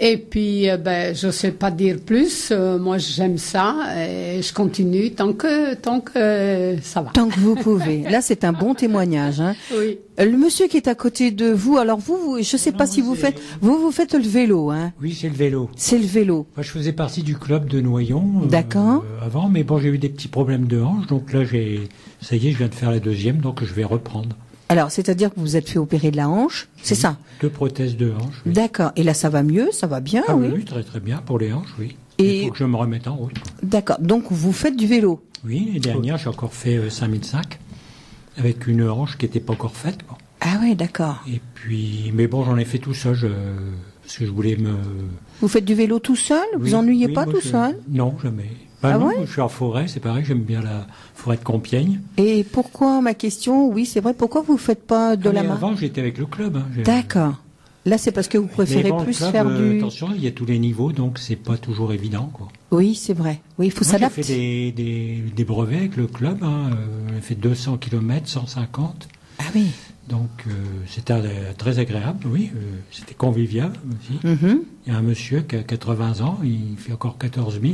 Et puis, je sais pas dire plus. Moi, j'aime ça et je continue tant que ça va. Tant que vous pouvez. Là, c'est un bon témoignage. Hein. Oui. Le monsieur qui est à côté de vous, alors vous je sais pas si vous faites le vélo, hein. Oui, c'est le vélo. C'est le vélo. Moi, je faisais partie du club de Noyon. D'accord. Avant, mais bon, j'ai eu des petits problèmes de hanche, donc là, ça y est, je viens de faire la deuxième, donc je vais reprendre. Alors, c'est-à-dire que vous êtes fait opérer de la hanche, c'est ça? 2 prothèses de hanche. Oui. D'accord. Et là, ça va mieux, ça va bien, oui. Oui, très très bien pour les hanches, oui. Et il faut que je me remette en route. D'accord. Donc, vous faites du vélo? Oui, l'année dernière, j'ai encore fait 5005 avec une hanche qui n'était pas encore faite. Bon. Ah oui, d'accord. Et puis, mais bon, j'en ai fait tout seul, parce que je voulais me... Vous faites du vélo tout seul? Vous ennuyez pas tout seul? Non, jamais. Non, je suis en forêt, c'est pareil, j'aime bien la forêt de Compiègne. Et pourquoi, ma question, oui, c'est vrai, pourquoi vous faites pas de la marche? Avant, j'étais avec le club. Hein, d'accord. Là, c'est parce que vous préférez plus club, faire du... Attention, il y a tous les niveaux, donc c'est pas toujours évident, quoi. Oui, c'est vrai. Oui, il faut s'adapter. J'ai fait des brevets avec le club, hein. J'ai fait 200 km, 150. Ah oui. Donc, c'était très agréable, oui. C'était convivial aussi. Il y a un monsieur qui a 80 ans, il fait encore 14 000.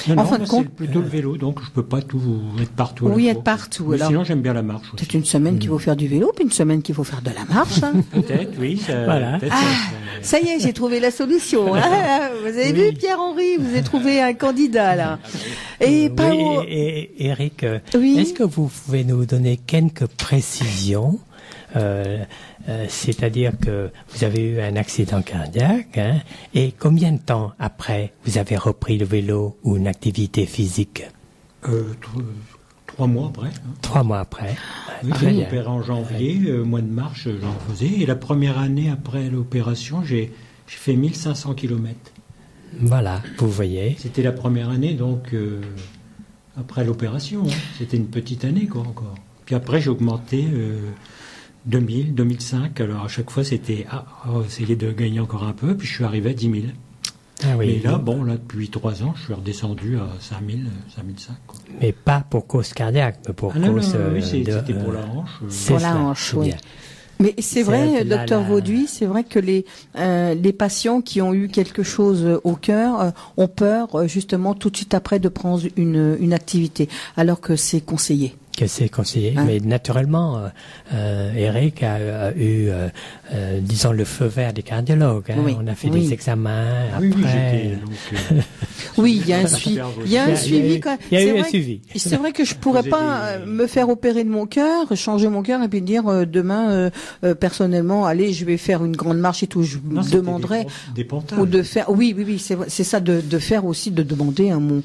Non, c'est plutôt le vélo, donc je peux pas tout être partout. Oui, être partout. Alors, sinon, j'aime bien la marche aussi. C'est une semaine qu'il faut faire du vélo, puis une semaine qu'il faut faire de la marche. Hein. Peut-être, oui. Voilà. Ça y est, j'ai trouvé la solution. Hein. Vous avez vu, Pierre-Henri, vous avez trouvé un candidat, là. Et Eric, est-ce que vous pouvez nous donner quelques précisions C'est-à-dire que vous avez eu un accident cardiaque, hein, et combien de temps après vous avez repris le vélo ou une activité physique? 3 mois après. Hein. 3 mois après. Oui, j'ai opéré en janvier, mois de mars, j'en faisais. Et la première année après l'opération, j'ai fait 1500 km. Voilà, vous voyez. C'était la première année, donc après l'opération. Hein. C'était une petite année, quoi, encore. Puis après, j'ai augmenté 2000, 2005. Alors à chaque fois, c'était essayer de gagner encore un peu. Puis je suis arrivé à 10 000. Ah oui, et là, depuis 3 ans, je suis redescendu à 5000, 5005. Quoi. Mais pas pour cause cardiaque, mais pour cause oui, c'était pour la hanche. Pour la hanche, oui. Mais c'est vrai, docteur Vauduit, c'est vrai que les patients qui ont eu quelque chose au cœur ont peur justement tout de suite après de prendre une activité, alors que c'est conseillé. Que c'est conseillé, mais naturellement, Eric a eu, disons, le feu vert des cardiologues. Hein. Oui. On a fait des examens après. Oui, il y a un suivi. Il y a un suivi. Il y a eu un suivi. C'est vrai que je pourrais pas me faire opérer de mon cœur, changer mon cœur et puis dire demain, personnellement, allez, je vais faire une grande marche et tout. Je demanderais des pontages. Ou de faire. Oui, c'est ça de faire aussi, de demander à mon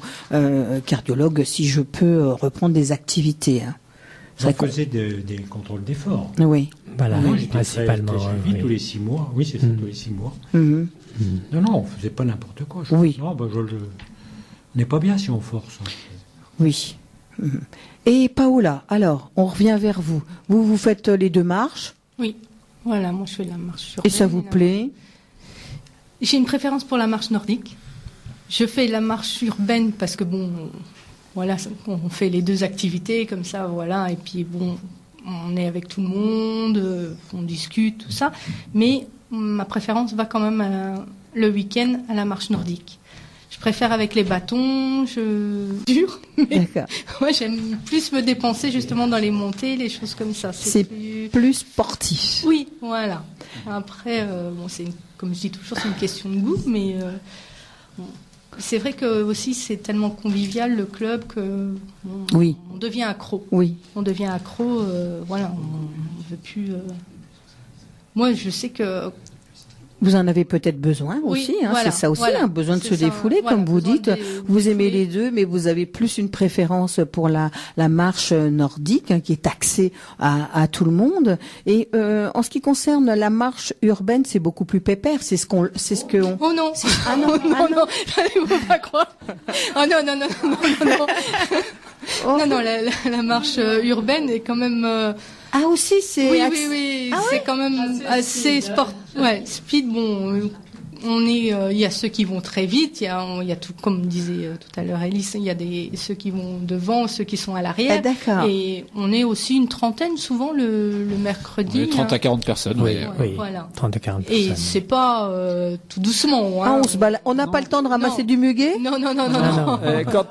cardiologue si je peux reprendre des activités. On faisait des contrôles d'effort. Oui. Voilà, moi, principalement. Très tous les 6 mois. Oui, c'est ça, tous les 6 mois. Mm-hmm. Non, on faisait pas n'importe quoi. Oui. Non, on n'est pas bien si on force. Hein. Oui. Mm-hmm. Et Paola, alors, on revient vers vous. Vous faites les 2 marches. Oui. Voilà, moi je fais la marche urbaine. Et ça vous plaît? J'ai une préférence pour la marche nordique. Je fais la marche urbaine parce que voilà, on fait les 2 activités comme ça, voilà, et puis on est avec tout le monde, on discute, tout ça. Mais ma préférence va quand même le week-end à la marche nordique. Je préfère avec les bâtons, dur, mais moi j'aime plus me dépenser justement dans les montées, les choses comme ça. C'est plus sportif. Oui, voilà. Après, comme je dis toujours, c'est une question de goût, mais c'est vrai que aussi c'est tellement convivial le club que on devient accro. Oui. On devient accro. Voilà, on veut plus. Moi, je sais que vous en avez peut-être besoin aussi. Hein, voilà, c'est ça aussi, besoin de se défouler, comme vous dites. Vous aimez les 2, mais vous avez plus une préférence pour la marche nordique, hein, qui est axée à tout le monde. Et en ce qui concerne la marche urbaine, c'est beaucoup plus pépère. C'est ce que. Oh non. Ah non, non, allez-vous pas croire. Oh non. Oh. Non, la marche urbaine est quand même. Ah aussi, c'est. Oui. C'est quand même assez sport. Ouais, speed. Il y a ceux qui vont très vite. Il y a tout, comme disait tout à l'heure Elise. Il y a ceux qui vont devant, ceux qui sont à l'arrière. Ah, d'accord. Et on est aussi une trentaine souvent le mercredi. 30 à 40 personnes. Oui. Voilà. 30 à 40 personnes. Et c'est pas tout doucement. Hein. On n'a pas le temps de ramasser du muguet. Non.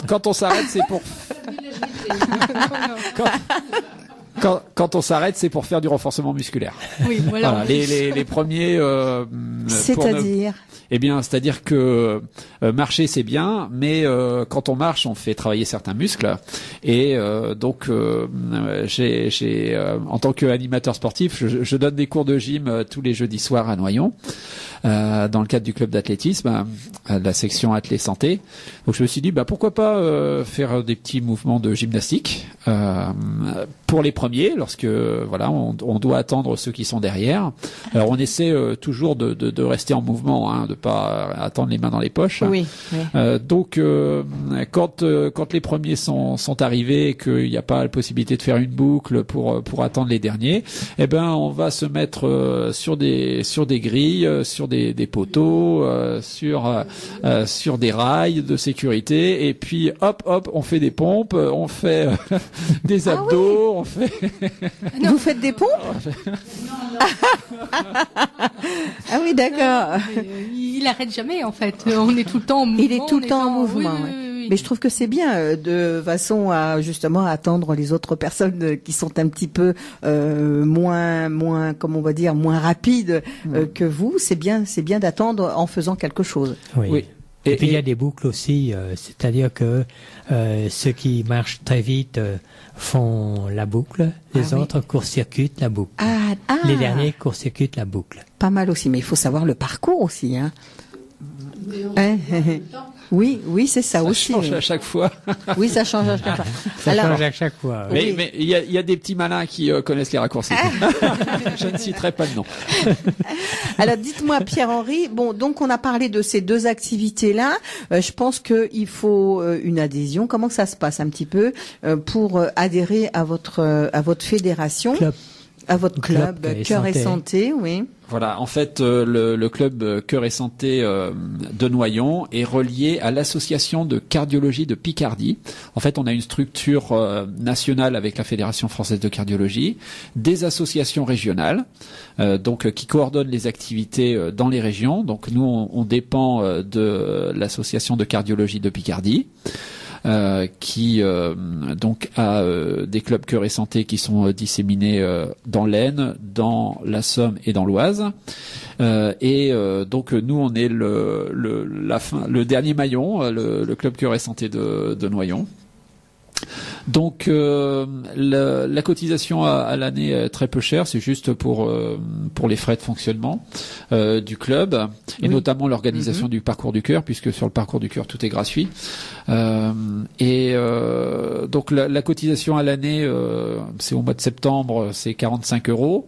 Quand on s'arrête, c'est pour. Quand on s'arrête, c'est pour faire du renforcement musculaire. Oui, voilà. Les premiers. C'est-à-dire. C'est-à-dire que marcher c'est bien, mais quand on marche, on fait travailler certains muscles. Et donc, j'ai en tant qu'animateur sportif, je donne des cours de gym tous les jeudis soirs à Noyon. Dans le cadre du club d'athlétisme, la section athlé santé. Donc je me suis dit pourquoi pas faire des petits mouvements de gymnastique pour les premiers, lorsque on doit attendre ceux qui sont derrière. Alors on essaie toujours de rester en mouvement, hein, de pas attendre les mains dans les poches. Oui. Donc quand les premiers sont arrivés et qu'il n'y a pas la possibilité de faire une boucle pour attendre les derniers, on va se mettre sur des grilles, sur des poteaux, sur des rails de sécurité, et puis hop, on fait des pompes, on fait des abdos, on fait. Vous faites des pompes? Ah oui, d'accord. Il arrête jamais en fait. On est tout le temps en mouvement. Il est tout le temps en mouvement. Oui. Mais je trouve que c'est bien de façon à justement attendre les autres personnes qui sont un petit peu moins, comme on va dire, moins rapides que vous. C'est bien d'attendre en faisant quelque chose. Oui. Et puis il y a des boucles aussi, c'est-à-dire que ceux qui marchent très vite font la boucle, les autres court-circuitent la boucle. Les derniers court-circuitent la boucle. Pas mal aussi, mais il faut savoir le parcours aussi. Hein. Oui, c'est ça aussi. Ça change à chaque fois. Oui, ça change à chaque fois. Ça change à chaque fois. Mais il y a des petits malins qui connaissent les raccourcis. Je ne citerai pas de nom. Alors, dites-moi, Pierre-Henri, bon, donc on a parlé de ces deux activités-là. Je pense qu'il faut une adhésion. Comment ça se passe un petit peu pour adhérer à votre fédération, à votre club Cœur et Santé, oui. Voilà, en fait, le club Cœur et Santé de Noyon est relié à l'association de cardiologie de Picardie. En fait, on a une structure nationale avec la Fédération française de cardiologie, des associations régionales, donc qui coordonnent les activités dans les régions. Donc nous, on dépend de l'association de cardiologie de Picardie. Qui donc a des clubs Cœur et Santé qui sont disséminés dans l'Aisne, dans la Somme et dans l'Oise. Donc nous on est le dernier maillon, le club Cœur et Santé de Noyon. Donc la cotisation à l'année est très peu chère, c'est juste pour les frais de fonctionnement du club et notamment l'organisation du parcours du cœur, puisque sur le parcours du cœur tout est gratuit. Donc la cotisation à l'année, c'est au mois de septembre, c'est 45 €.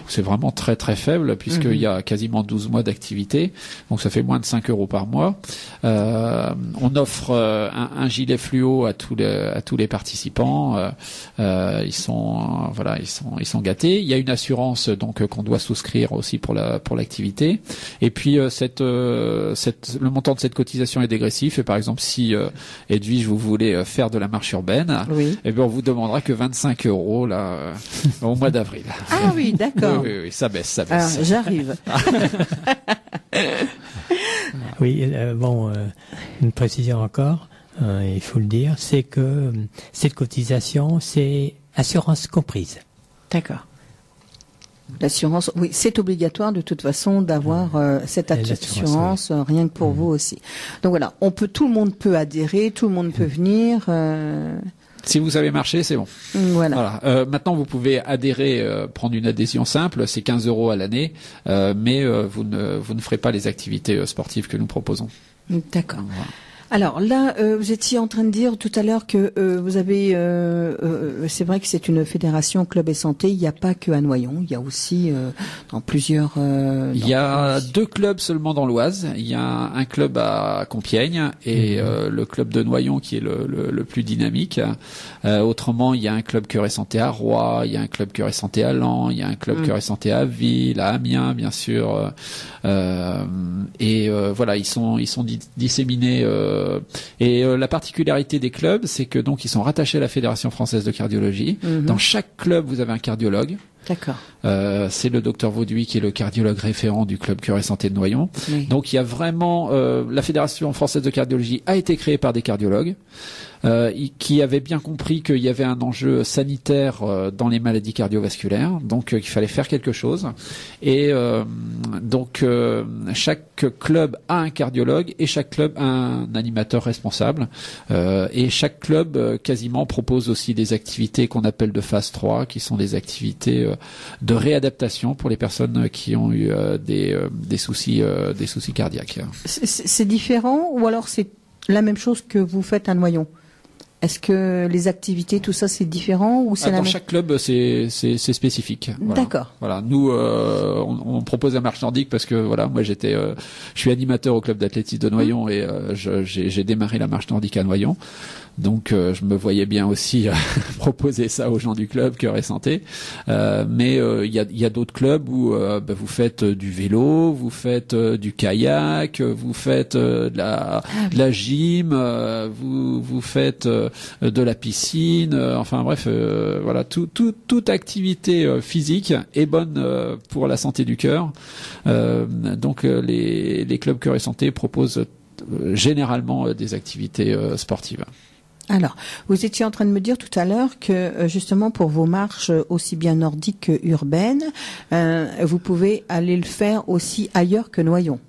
C'est vraiment très très faible puisqu'il y a quasiment 12 mois d'activité, donc ça fait moins de 5 € par mois. On offre un gilet fluo à tous les participants. Ils sont gâtés. Il y a une assurance donc qu'on doit souscrire aussi pour l'activité. Et puis le montant de cette cotisation est dégressif. Et par exemple, si Edwige vous voulez faire de la marche urbaine, eh bien on vous demandera que 25 € là au mois d'avril. Ah oui, d'accord. Oui, ça baisse. Alors, j'arrive. Oui, une précision encore. Il faut le dire, c'est que cette cotisation, c'est assurance comprise. D'accord. L'assurance, oui, c'est obligatoire de toute façon d'avoir cette assurance, rien que pour vous aussi. Donc voilà, tout le monde peut adhérer, tout le monde peut venir. Si vous savez marcher, c'est bon. Voilà. Maintenant, vous pouvez adhérer, prendre une adhésion simple, c'est 15 € à l'année, mais vous ne ferez pas les activités sportives que nous proposons. D'accord. Voilà. Alors là, vous étiez en train de dire tout à l'heure que vous avez, c'est vrai que c'est une fédération club et santé. Il n'y a pas que à Noyon, il y a aussi dans plusieurs. Il y a 2 clubs seulement dans l'Oise. Il y a un club à Compiègne et le club de Noyon qui est le plus dynamique. Autrement, il y a un club Cœur et Santé à Roy, il y a un club Cœur et Santé à Laon, il y a un club Cœur et Santé à Ville, à Amiens, bien sûr. Voilà, ils sont disséminés. La particularité des clubs, c'est que donc ils sont rattachés à la Fédération française de cardiologie. Dans chaque club, vous avez un cardiologue. D'accord. C'est le docteur Vauduit qui est le cardiologue référent du club Cœur et Santé de Noyon. Oui. Donc il y a vraiment la Fédération française de cardiologie a été créée par des cardiologues qui avaient bien compris qu'il y avait un enjeu sanitaire dans les maladies cardiovasculaires, donc qu'il fallait faire quelque chose. Et donc chaque club a un cardiologue et chaque club a un animateur responsable. Et chaque club quasiment propose aussi des activités qu'on appelle de phase 3, qui sont des activités de réadaptation pour les personnes qui ont eu des soucis cardiaques. C'est différent ou alors c'est la même chose que vous faites à Noyon? Est-ce que les activités, tout ça, c'est différent ou c'est dans chaque club, c'est spécifique. Voilà. D'accord. Voilà, nous, on propose la marche nordique parce que voilà, moi je suis animateur au club d'athlétisme de Noyon et j'ai démarré la marche nordique à Noyon. Donc je me voyais bien aussi proposer ça aux gens du club Cœur et Santé. Mais il y a d'autres clubs où vous faites du vélo, vous faites du kayak, vous faites de la gym, vous faites de la piscine, enfin bref, voilà, toute activité physique est bonne pour la santé du cœur. Donc les clubs Cœur et Santé proposent généralement des activités sportives. Alors, vous étiez en train de me dire tout à l'heure que justement pour vos marches aussi bien nordiques qu'urbaines, vous pouvez aller le faire aussi ailleurs que Noyon.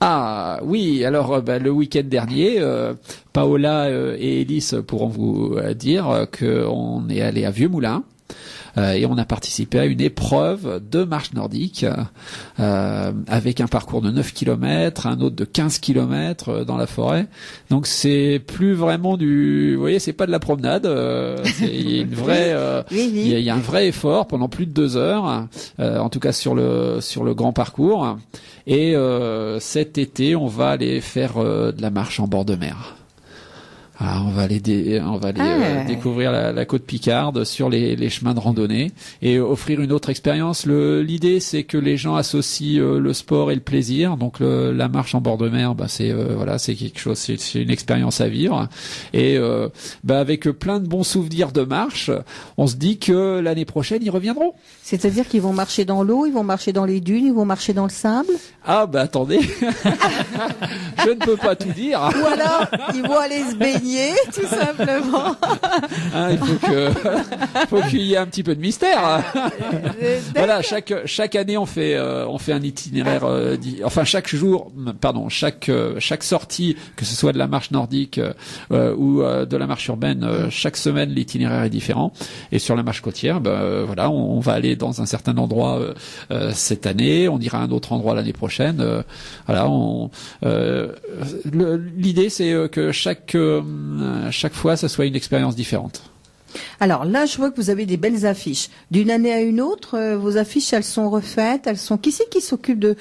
Ah oui, alors le week-end dernier, Paola et Élise pourront vous dire qu'on est allé à Vieux-Moulins. Et on a participé à une épreuve de marche nordique avec un parcours de 9 km, un autre de 15 km dans la forêt. Donc c'est plus vraiment vous voyez, c'est pas de la promenade. Il y a une vraie, il y a un vrai effort pendant plus de 2 heures, en tout cas sur le grand parcours. Et cet été, on va aller faire de la marche en bord de mer. Ah, on va aller découvrir la côte Picarde sur les chemins de randonnée et offrir une autre expérience. L'idée, c'est que les gens associent le sport et le plaisir. Donc la marche en bord de mer, c'est quelque chose, c'est une expérience à vivre. Et avec plein de bons souvenirs de marche, on se dit que l'année prochaine ils reviendront. C'est-à-dire qu'ils vont marcher dans l'eau, ils vont marcher dans les dunes, ils vont marcher dans le sable. Ah attendez, je ne peux pas tout dire. Ou alors ils vont aller se baigner, tout simplement. Il faut qu'il y ait un petit peu de mystère. Voilà, chaque année on fait un itinéraire. Chaque sortie, que ce soit de la marche nordique ou de la marche urbaine, chaque semaine l'itinéraire est différent. Et sur la marche côtière, on va aller dans un certain endroit cette année, on ira à un autre endroit l'année prochaine. L'idée c'est que chaque fois ça soit une expérience différente. Alors là, je vois que vous avez des belles affiches. D'une année à une autre, vos affiches, elles sont refaites. Qui c'est qui s'occupe de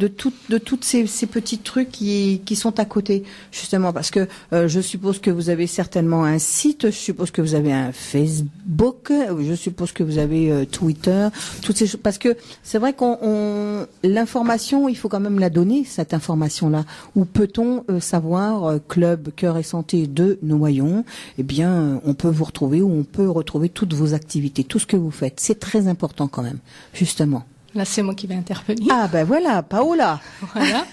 toutes ces petits trucs qui sont à côté, justement, parce que je suppose que vous avez certainement un site, je suppose que vous avez un Facebook, je suppose que vous avez Twitter, toutes ces choses. Parce que c'est vrai l'information, il faut quand même la donner, cette information-là. Où peut-on savoir Club Cœur et Santé de Noyon? Eh bien, on peut vous retrouver, où on peut retrouver toutes vos activités, tout ce que vous faites. C'est très important quand même, justement. Là, c'est moi qui vais intervenir. Ah voilà, Paola. Voilà.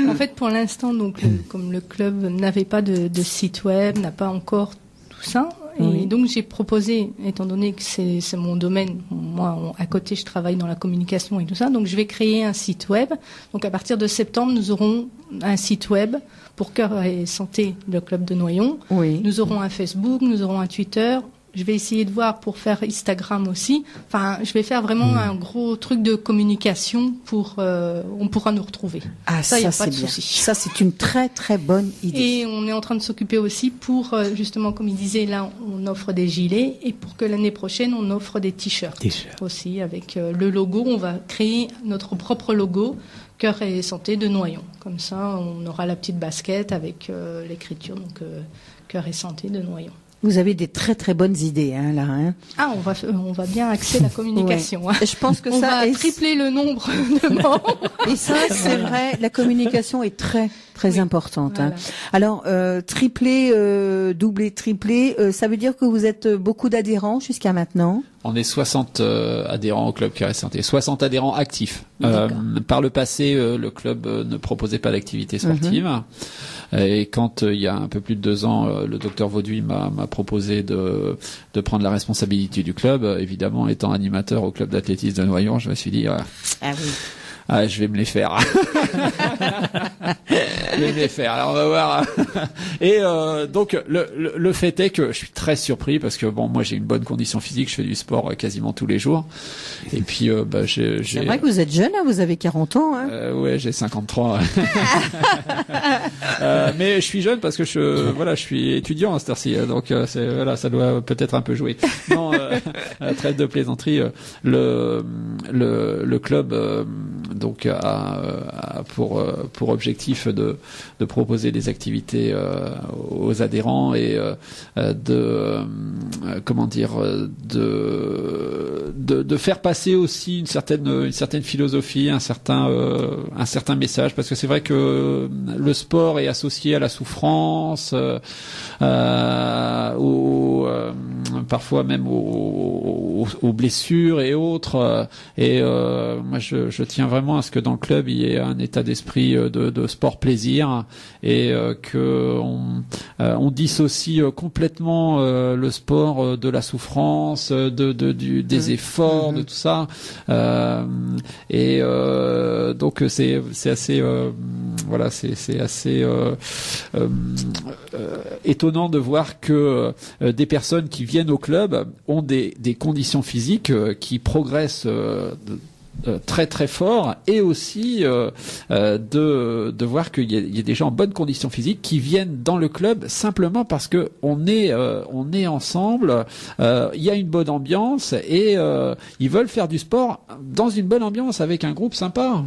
En fait, pour l'instant, donc, comme le club n'avait pas de site web, n'a pas encore tout ça, et donc j'ai proposé, étant donné que c'est mon domaine, moi à côté je travaille dans la communication et tout ça, donc je vais créer un site web. Donc à partir de septembre, nous aurons un site web pour Cœur et Santé, le club de Noyon. Oui. Nous aurons un Facebook, nous aurons un Twitter. Je vais essayer de voir pour faire Instagram aussi. Enfin, je vais faire vraiment un gros truc de communication on pourra nous retrouver. Ah, ça, y a pas de souci. Ça, c'est une très très bonne idée. Et on est en train de s'occuper aussi pour, justement, comme il disait, là, on offre des gilets et pour que l'année prochaine, on offre des t-shirts aussi avec le logo. On va créer notre propre logo. Cœur et Santé de Noyon. Comme ça, on aura la petite basket avec l'écriture, donc Cœur et Santé de Noyon. Vous avez des très très bonnes idées, là. Ah, on va bien axer la communication. Ouais. Je pense que on va tripler le nombre de membres. Et ça, c'est vrai, la communication est très très importante. Voilà. Alors, tripler, doubler, tripler, ça veut dire que vous êtes beaucoup d'adhérents jusqu'à maintenant? On est 60 adhérents au club Cœur et Santé, 60 adhérents actifs. Par le passé, le club ne proposait pas d'activité sportive. Et quand il y a un peu plus de 2 ans, le docteur Vauduit m'a proposé de prendre la responsabilité du club. Évidemment, étant animateur au club d'athlétisme de Noyon, je me suis dit je vais me les faire. Je vais me les faire. Alors on va voir. Et donc le fait est que je suis très surpris parce que moi j'ai une bonne condition physique, je fais du sport quasiment tous les jours. Et puis j'ai. C'est vrai que vous êtes jeune, vous avez 40 ans. Ouais, j'ai 53. Mais je suis jeune parce que je suis étudiant à cette heure-ci, donc ça doit peut-être un peu jouer. Non, trêve de plaisanterie. Le club donc a pour objectif de proposer des activités aux adhérents et de faire passer aussi une certaine philosophie, un certain message, parce que c'est vrai que le sport est associé à la souffrance, parfois même aux blessures et autres. Et moi, je tiens vraiment à ce que dans le club il y ait un état d'esprit de sport plaisir et que on dissocie complètement le sport de la souffrance, des efforts, de tout ça. Donc c'est assez voilà, c'est assez étonnant de voir que des personnes qui viennent au club ont des conditions physiques qui progressent très très fort, et aussi de voir qu'il y a des gens en bonne condition physique qui viennent dans le club simplement parce que on est ensemble, il y a une bonne ambiance, et ils veulent faire du sport dans une bonne ambiance avec un groupe sympa.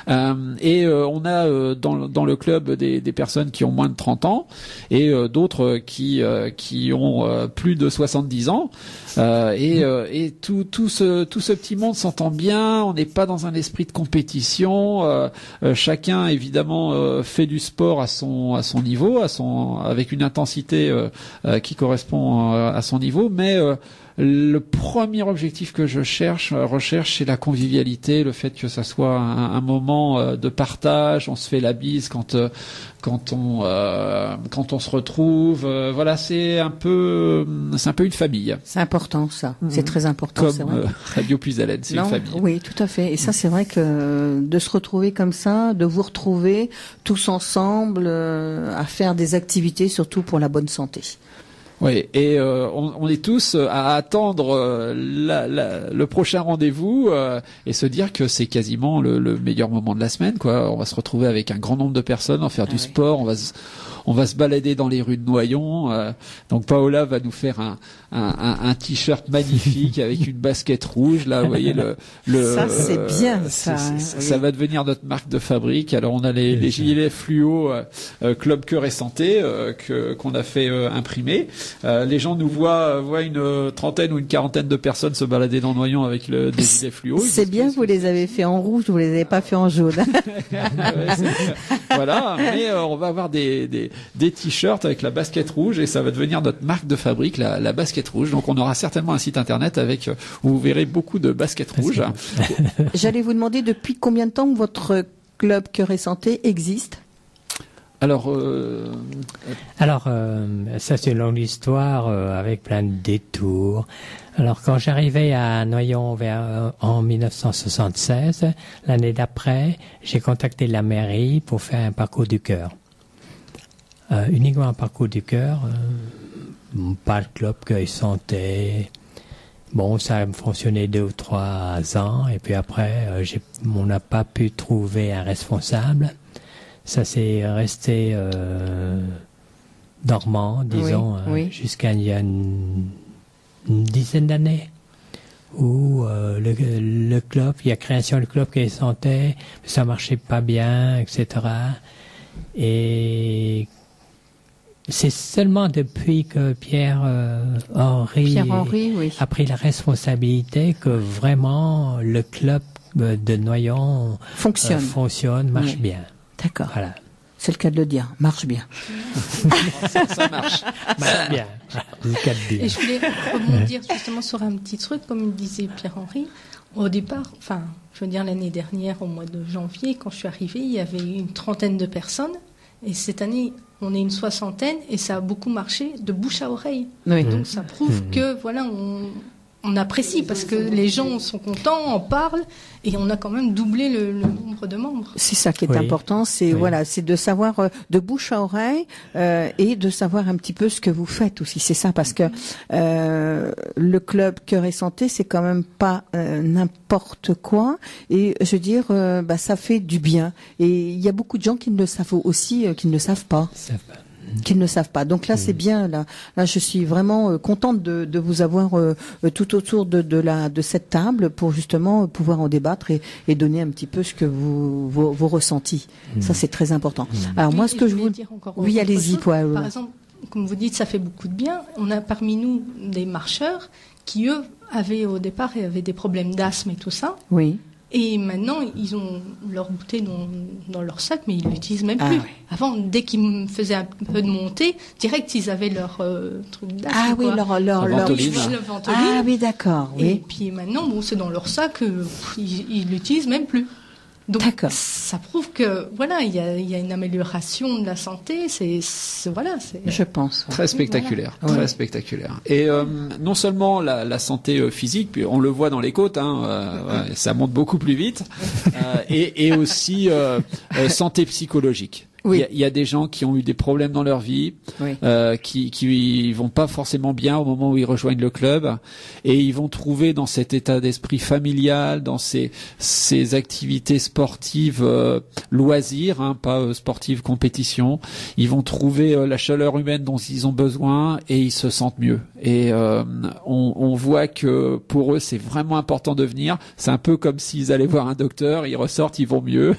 On a dans le club des personnes qui ont moins de 30 ans, et d'autres qui ont plus de 70 ans, et tout ce petit monde s'entend bien. On n'est pas dans un esprit de compétition. Chacun évidemment fait du sport à son niveau, avec une intensité qui correspond à son niveau, mais le premier objectif que je recherche, c'est la convivialité, le fait que ça soit un moment de partage. On se fait la bise quand on se retrouve. Voilà, c'est un peu une famille. C'est important, ça. C'est très important. Comme c'est vrai. Radio Puisalène, c'est une famille. Oui, tout à fait. Et ça, c'est vrai que de se retrouver comme ça, de vous retrouver tous ensemble à faire des activités, surtout pour la bonne santé. Oui, et on est tous à attendre le prochain rendez-vous, et se dire que c'est quasiment le meilleur moment de la semaine, quoi. On va se retrouver avec un grand nombre de personnes, en faire du sport, on va se balader dans les rues de Noyon. Donc Paola va nous faire un t-shirt magnifique avec une basket rouge. Là, vous voyez ça c'est bien ça. Ça va devenir notre marque de fabrique. Alors on a les gilets fluo Club Cœur et Santé qu'on a fait imprimer. Les gens nous voient une trentaine ou une quarantaine de personnes se balader dans Noyon avec des gilets fluo. C'est bien, vous les avez fait en rouge, vous les avez pas fait en jaune. Voilà, mais on va avoir des t-shirts avec la basket rouge, et ça va devenir notre marque de fabrique, la basket rouge. Donc on aura certainement un site internet où vous verrez beaucoup de baskets rouges. J'allais vous demander depuis combien de temps votre club Cœur et Santé existe? Alors, ça c'est une longue histoire avec plein de détours. Alors, quand j'arrivais à Noyon en 1976, l'année d'après, j'ai contacté la mairie pour faire un parcours du cœur. Uniquement un parcours du cœur, pas le club Cœur et Santé. Bon, ça a fonctionné 2 ou 3 ans, et puis après, on n'a pas pu trouver un responsable. Ça s'est resté dormant, disons, jusqu'à il y a une dizaine d'années, où le club, il y a création du club Cœur et Santé, ça marchait pas bien, etc. Et c'est seulement depuis que Pierre-Henri a pris la responsabilité que vraiment le club de Noyon fonctionne, marche bien. D'accord. Voilà. C'est le cas de le dire. Marche bien. ça marche. Marche bien. Le cas de dire. Et je voulais rebondir justement sur un petit truc, comme disait Pierre-Henri. Au départ, je veux dire l'année dernière, au mois de janvier, quand je suis arrivée, il y avait une trentaine de personnes. Et cette année, on est une 60aine, et ça a beaucoup marché de bouche à oreille. Oui. Donc ça prouve que voilà, on apprécie, parce que les gens sont contents, en parlent, et on a quand même doublé le nombre de membres. C'est ça qui est important, c'est c'est de savoir de bouche à oreille, et de savoir un petit peu ce que vous faites aussi. C'est ça, parce que le club Cœur et Santé, c'est quand même pas n'importe quoi, et je veux dire, ça fait du bien. Et il y a beaucoup de gens qui ne le savent aussi, qui ne le savent pas. Qu'ils ne savent pas. Donc là, c'est bien. Là, je suis vraiment contente de vous avoir tout autour de cette table pour justement pouvoir en débattre et donner un petit peu ce que vos ressentis. Ça, c'est très important. Alors moi, ce que je voulais dire encore. Oui, allez-y. Par exemple, comme vous dites, ça fait beaucoup de bien. On a parmi nous des marcheurs qui, eux, avaient des problèmes d'asthme et tout ça. Oui. Et maintenant, ils ont leur bouteille dans leur sac, mais ils l'utilisent même plus. Oui. Avant, dès qu'ils me faisaient un peu de montée, direct, ils avaient leur truc d'asthme. Ah oui, leur ventoline. Ventoline. Ah oui, d'accord. Oui. Et puis maintenant, c'est dans leur sac, ils l'utilisent même plus. Donc ça prouve que voilà, il y a une amélioration de la santé. Je pense. Très spectaculaire, très spectaculaire. Et non seulement la santé physique, puis on le voit dans les côtes, ça monte beaucoup plus vite, et aussi santé psychologique. Oui. Il y a des gens qui ont eu des problèmes dans leur vie, qui vont pas forcément bien au moment où ils rejoignent le club, et ils vont trouver dans cet état d'esprit familial, dans ces activités sportives loisirs, pas sportives compétition, ils vont trouver la chaleur humaine dont ils ont besoin et ils se sentent mieux. Et on voit que pour eux c'est vraiment important de venir. C'est un peu comme s'ils allaient voir un docteur, ils ressortent, ils vont mieux.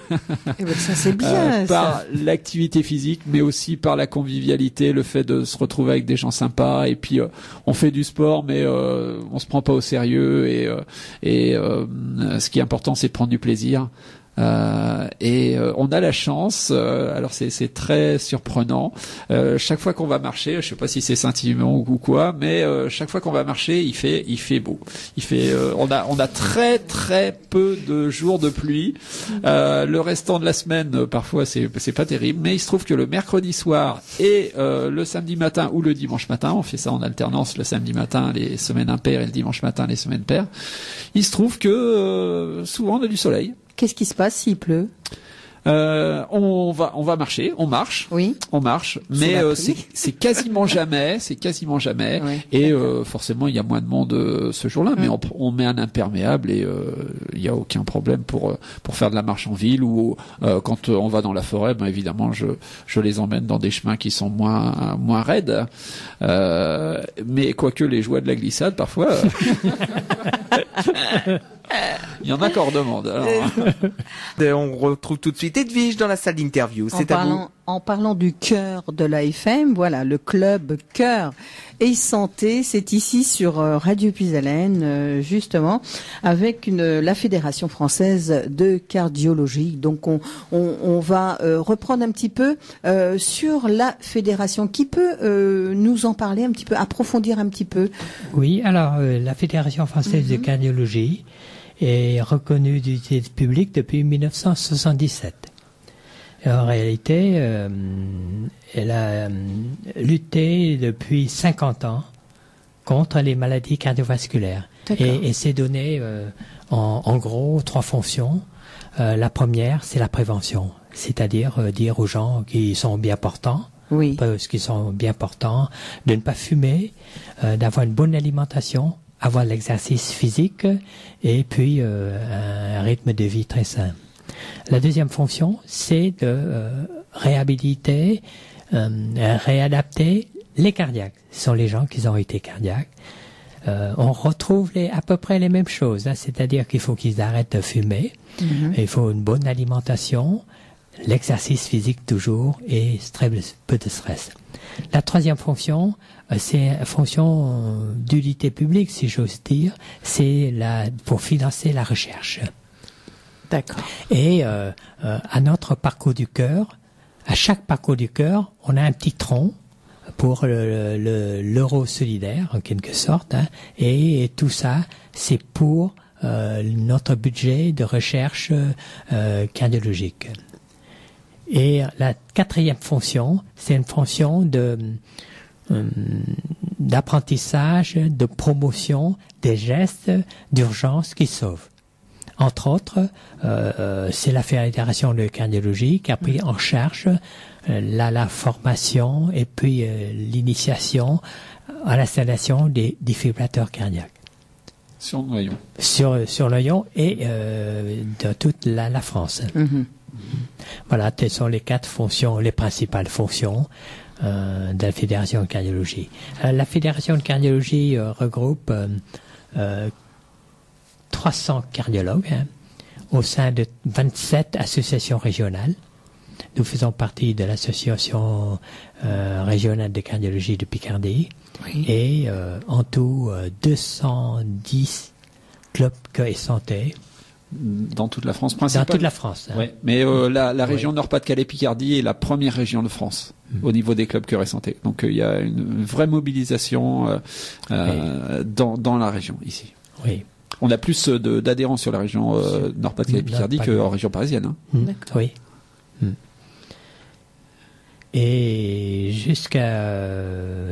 Et ben ça c'est bien. Par l'activité physique, mais aussi par la convivialité, le fait de se retrouver avec des gens sympas. Et puis on fait du sport, mais on se prend pas au sérieux. Et ce qui est important, c'est de prendre du plaisir. On a la chance, alors c'est très surprenant, chaque fois qu'on va marcher, je sais pas si c'est Saint-Yvon ou quoi, mais chaque fois qu'on va marcher, il fait beau. On a très très peu de jours de pluie. Le restant de la semaine, parfois c'est pas terrible, mais il se trouve que le mercredi soir et le samedi matin ou le dimanche matin, on fait ça en alternance, le samedi matin les semaines impaires et le dimanche matin les semaines paires. Il se trouve que souvent on a du soleil. Qu'est-ce qui se passe s'il pleut? On va marcher, on marche, mais c'est quasiment jamais, Oui, et forcément il y a moins de monde ce jour-là, mais on met un imperméable et il y a aucun problème pour faire de la marche en ville ou quand on va dans la forêt, évidemment je les emmène dans des chemins qui sont moins raides, mais quoique les joies de la glissade parfois. Il y en a qu'en demande. On retrouve tout de suite Edwige dans la salle d'interview. C'est à vous. En parlant du cœur de l'AFM, voilà, le club Cœur et Santé, c'est ici sur Radio Pisalène, justement, avec la Fédération française de cardiologie. Donc on va reprendre un petit peu sur la fédération. Qui peut nous en parler un petit peu, approfondir un petit peu? Oui, alors la Fédération française de cardiologie est reconnue d'utilité publique depuis 1977. En réalité, elle a lutté depuis 50 ans contre les maladies cardiovasculaires. Et c'est donné en gros 3 fonctions. La première, c'est la prévention, c'est-à-dire dire aux gens qui sont bien portants, de ne pas fumer, d'avoir une bonne alimentation, avoir l'exercice physique et puis un rythme de vie très sain. La deuxième fonction, c'est de réhabiliter, réadapter les cardiaques. Ce sont les gens qui ont été cardiaques. On retrouve à peu près les mêmes choses, c'est-à-dire qu'il faut qu'ils arrêtent de fumer, il faut une bonne alimentation, l'exercice physique toujours et très peu de stress. La troisième fonction, c'est une fonction d'utilité publique, si j'ose dire, c'est pour financer la recherche. D'accord. Et à notre parcours du cœur, à chaque parcours du cœur, on a un petit tronc pour l'euro solidaire, en quelque sorte, et tout ça, c'est pour notre budget de recherche cardiologique. Et la quatrième fonction, c'est une fonction d'apprentissage, de promotion des gestes d'urgence qui sauvent. Entre autres, c'est la Fédération de cardiologie qui a pris en charge la formation et puis l'initiation à l'installation des défibrillateurs cardiaques. Sur Noyon. Sur Noyon et de toute la France. Voilà, telles sont les 4 fonctions, les principales fonctions de la Fédération de cardiologie. La Fédération de cardiologie regroupe 300 cardiologues au sein de 27 associations régionales. Nous faisons partie de l'association régionale de cardiologie de Picardie et en tout 210 clubs cœur et santé. Dans toute la France principalement. Dans toute la France. Ouais. Mais la région Nord-Pas-de-Calais-Picardie est la première région de France au niveau des clubs cœur et santé. Donc il y a une vraie mobilisation dans la région ici. Oui. on a plus d'adhérents sur la région Nord-Pas-de-Calais-Picardie qu'en région parisienne. Hein. Oui. Et jusqu'à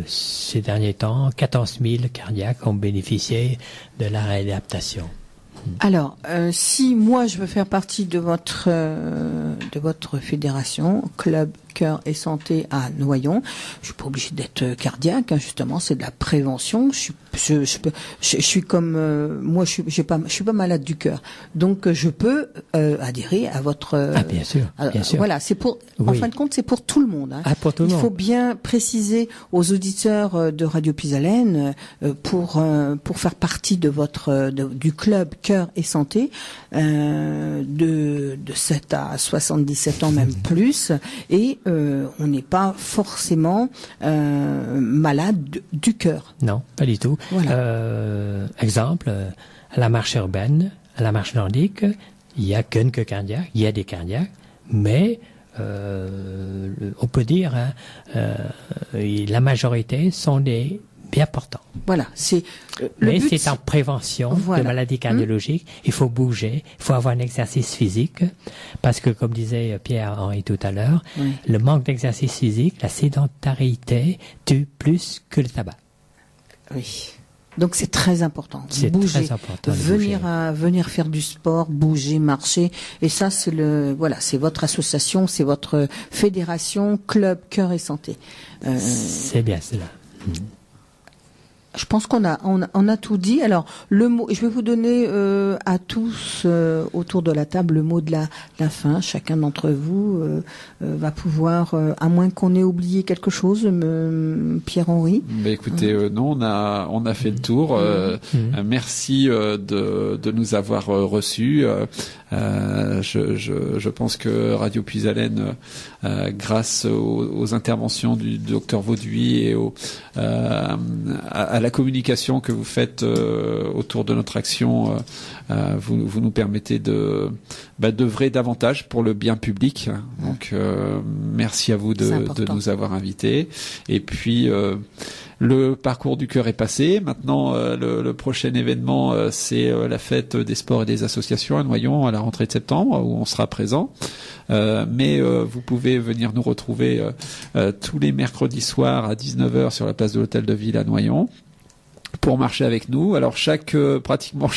ces derniers temps, 14 000 cardiaques ont bénéficié de la réadaptation. Alors, si moi je veux faire partie de votre fédération, Club Cœur et Santé à Noyon, je suis pas obligée d'être cardiaque, hein, justement, c'est de la prévention. Je suis comme moi, je suis pas malade du cœur, donc je peux adhérer à votre. Bien sûr. Voilà, c'est pour. En fin de compte, c'est pour tout le monde. Hein. Pour tout le monde. Il faut bien préciser aux auditeurs de Radio Pisalène pour faire partie de du club Cœur et Santé de 7 à 77 ans, même plus, et on n'est pas forcément malade du cœur. Non, pas du tout. Voilà. Exemple, à la marche urbaine, à la marche nordique, il y a quelques cardiaques, il y a des cardiaques, mais on peut dire la majorité sont des bien portants. Voilà, c'est mais c'est en prévention de maladies cardiologiques. Il faut bouger, il faut avoir un exercice physique, parce que comme disait Pierre-Henri tout à l'heure, le manque d'exercice physique, la sédentarité tue plus que le tabac. Oui. Donc c'est très important. C'est bouger, très important. Venir faire du sport, bouger, marcher. Et ça, c'est c'est votre association, c'est votre fédération, Club Cœur et Santé. C'est bien cela. Je pense qu'on a tout dit. Alors le mot, je vais vous donner à tous autour de la table le mot de la fin. Chacun d'entre vous va pouvoir, à moins qu'on ait oublié quelque chose, Pierre-Henri. Écoutez, non, on a fait le tour. Merci de nous avoir reçus. Je pense que Radio Pisalène, grâce aux interventions du docteur Vauduit et à la communication que vous faites autour de notre action, vous nous permettez d'œuvrer davantage pour le bien public. Donc merci à vous de nous avoir invités. Et puis le parcours du cœur est passé. Maintenant, le prochain événement, c'est la fête des sports et des associations à Noyon à la rentrée de septembre, où on sera présent. Mais vous pouvez venir nous retrouver tous les mercredis soirs à 19h sur la place de l'Hôtel de Ville à Noyon pour marcher avec nous. Alors pratiquement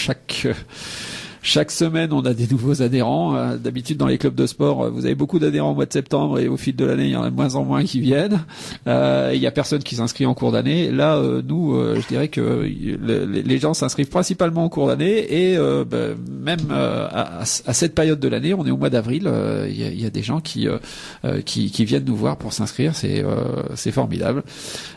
chaque semaine, on a des nouveaux adhérents. D'habitude, dans les clubs de sport, vous avez beaucoup d'adhérents au mois de septembre et au fil de l'année, il y en a de moins en moins qui viennent. Il y a personne qui s'inscrit en cours d'année. Là, nous, je dirais que les gens s'inscrivent principalement en cours d'année et même à cette période de l'année, on est au mois d'avril, il y a des gens qui viennent nous voir pour s'inscrire. C'est formidable.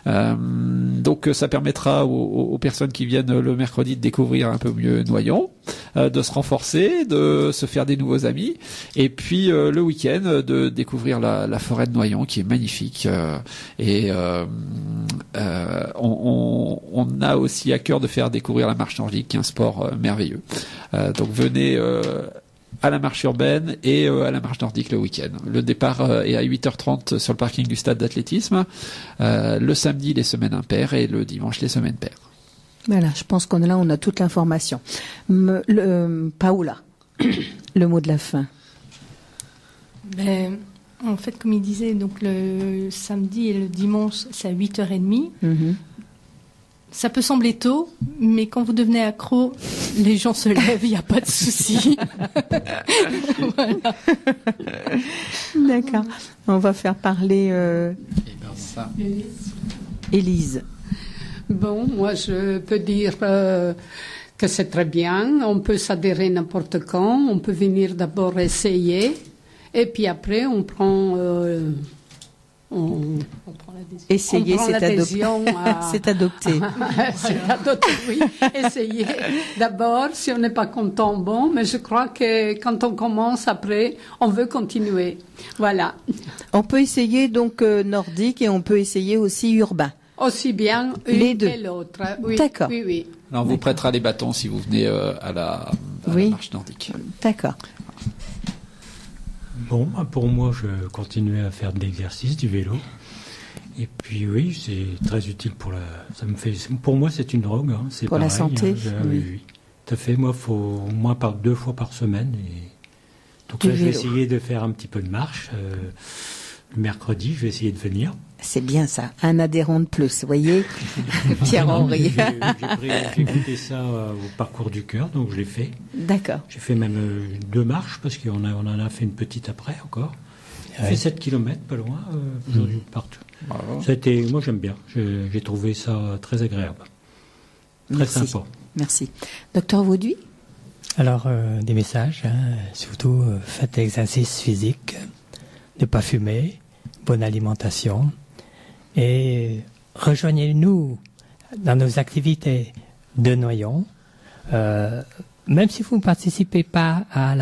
Donc, ça permettra aux personnes qui viennent le mercredi de découvrir un peu mieux Noyon, de se renforcer, de se faire des nouveaux amis, et puis le week-end de découvrir la forêt de Noyon qui est magnifique. On a aussi à cœur de faire découvrir la marche nordique, qui est un sport merveilleux. Donc venez à la marche urbaine et à la marche nordique le week-end. Le départ est à 8h30 sur le parking du stade d'athlétisme. Le samedi, les semaines impaires, et le dimanche, les semaines paires. Voilà, je pense qu'on a toute l'information. Paola, le mot de la fin. En fait, comme il disait, donc le samedi et le dimanche, c'est à 8h30. Ça peut sembler tôt, mais quand vous devenez accro, les gens se lèvent, il n'y a pas de souci. Voilà. D'accord. On va faire parler Élise. Bon, moi je peux dire que c'est très bien. On peut s'adhérer n'importe quand. On peut venir d'abord essayer. Et puis après, on prend l'adhésion. Essayer, c'est adopter. C'est adopter, oui. Essayer d'abord. Si on n'est pas content, bon. Mais je crois que quand on commence, après, on veut continuer. Voilà. On peut essayer donc nordique et on peut essayer aussi urbain. Aussi bien les deux et l'autre. Oui. D'accord. Oui. Alors, on vous prêtera les bâtons si vous venez à la marche nordique. D'accord. Bon, pour moi, je continuais à faire de l'exercice, du vélo. Et puis oui, c'est très utile pour moi, c'est une drogue. C'est pour pareil, la santé. Oui. Tout à fait. Moi, faut au moins 2 fois par semaine. Et donc là, je vais essayer de faire un petit peu de marche. Le mercredi, je vais essayer de venir. C'est bien ça, un adhérent de plus, vous voyez, Pierre-Henri. J'ai goûté ça au parcours du cœur, donc je l'ai fait. D'accord. J'ai fait même 2 marches, parce qu'on en a fait une petite après encore. J'ai fait 7 km, pas loin, partout. Ça a été, moi j'aime bien, j'ai trouvé ça très agréable. Très sympa. Merci. Docteur Vauduit? Alors, des messages, surtout faites l'exercice physique, ne pas fumer, bonne alimentation, et rejoignez-nous dans nos activités de Noyon. Même si vous ne participez pas à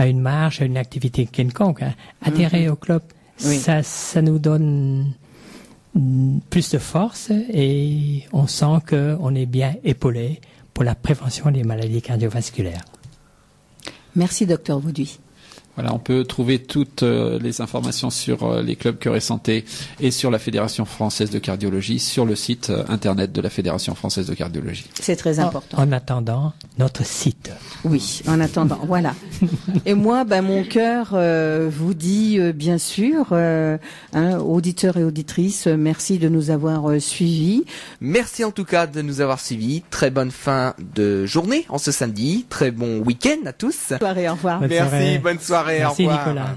une marche, à une activité quelconque, adhérez au club. Oui. Ça nous donne plus de force et on sent qu'on est bien épaulé pour la prévention des maladies cardiovasculaires. Merci, docteur Vauduit. Voilà, on peut trouver toutes les informations sur les clubs Cœur et Santé et sur la Fédération Française de Cardiologie sur le site internet de la Fédération Française de Cardiologie. C'est très important. En attendant, notre site. Oui, en attendant, voilà. Et moi, mon cœur vous dit bien sûr, auditeurs et auditrices, merci de nous avoir suivis. Merci en tout cas de nous avoir suivis. Très bonne fin de journée en ce samedi. Très bon week-end à tous. Bonne soirée, au revoir. Merci, bonne soirée. Merci au revoir. Nicolas.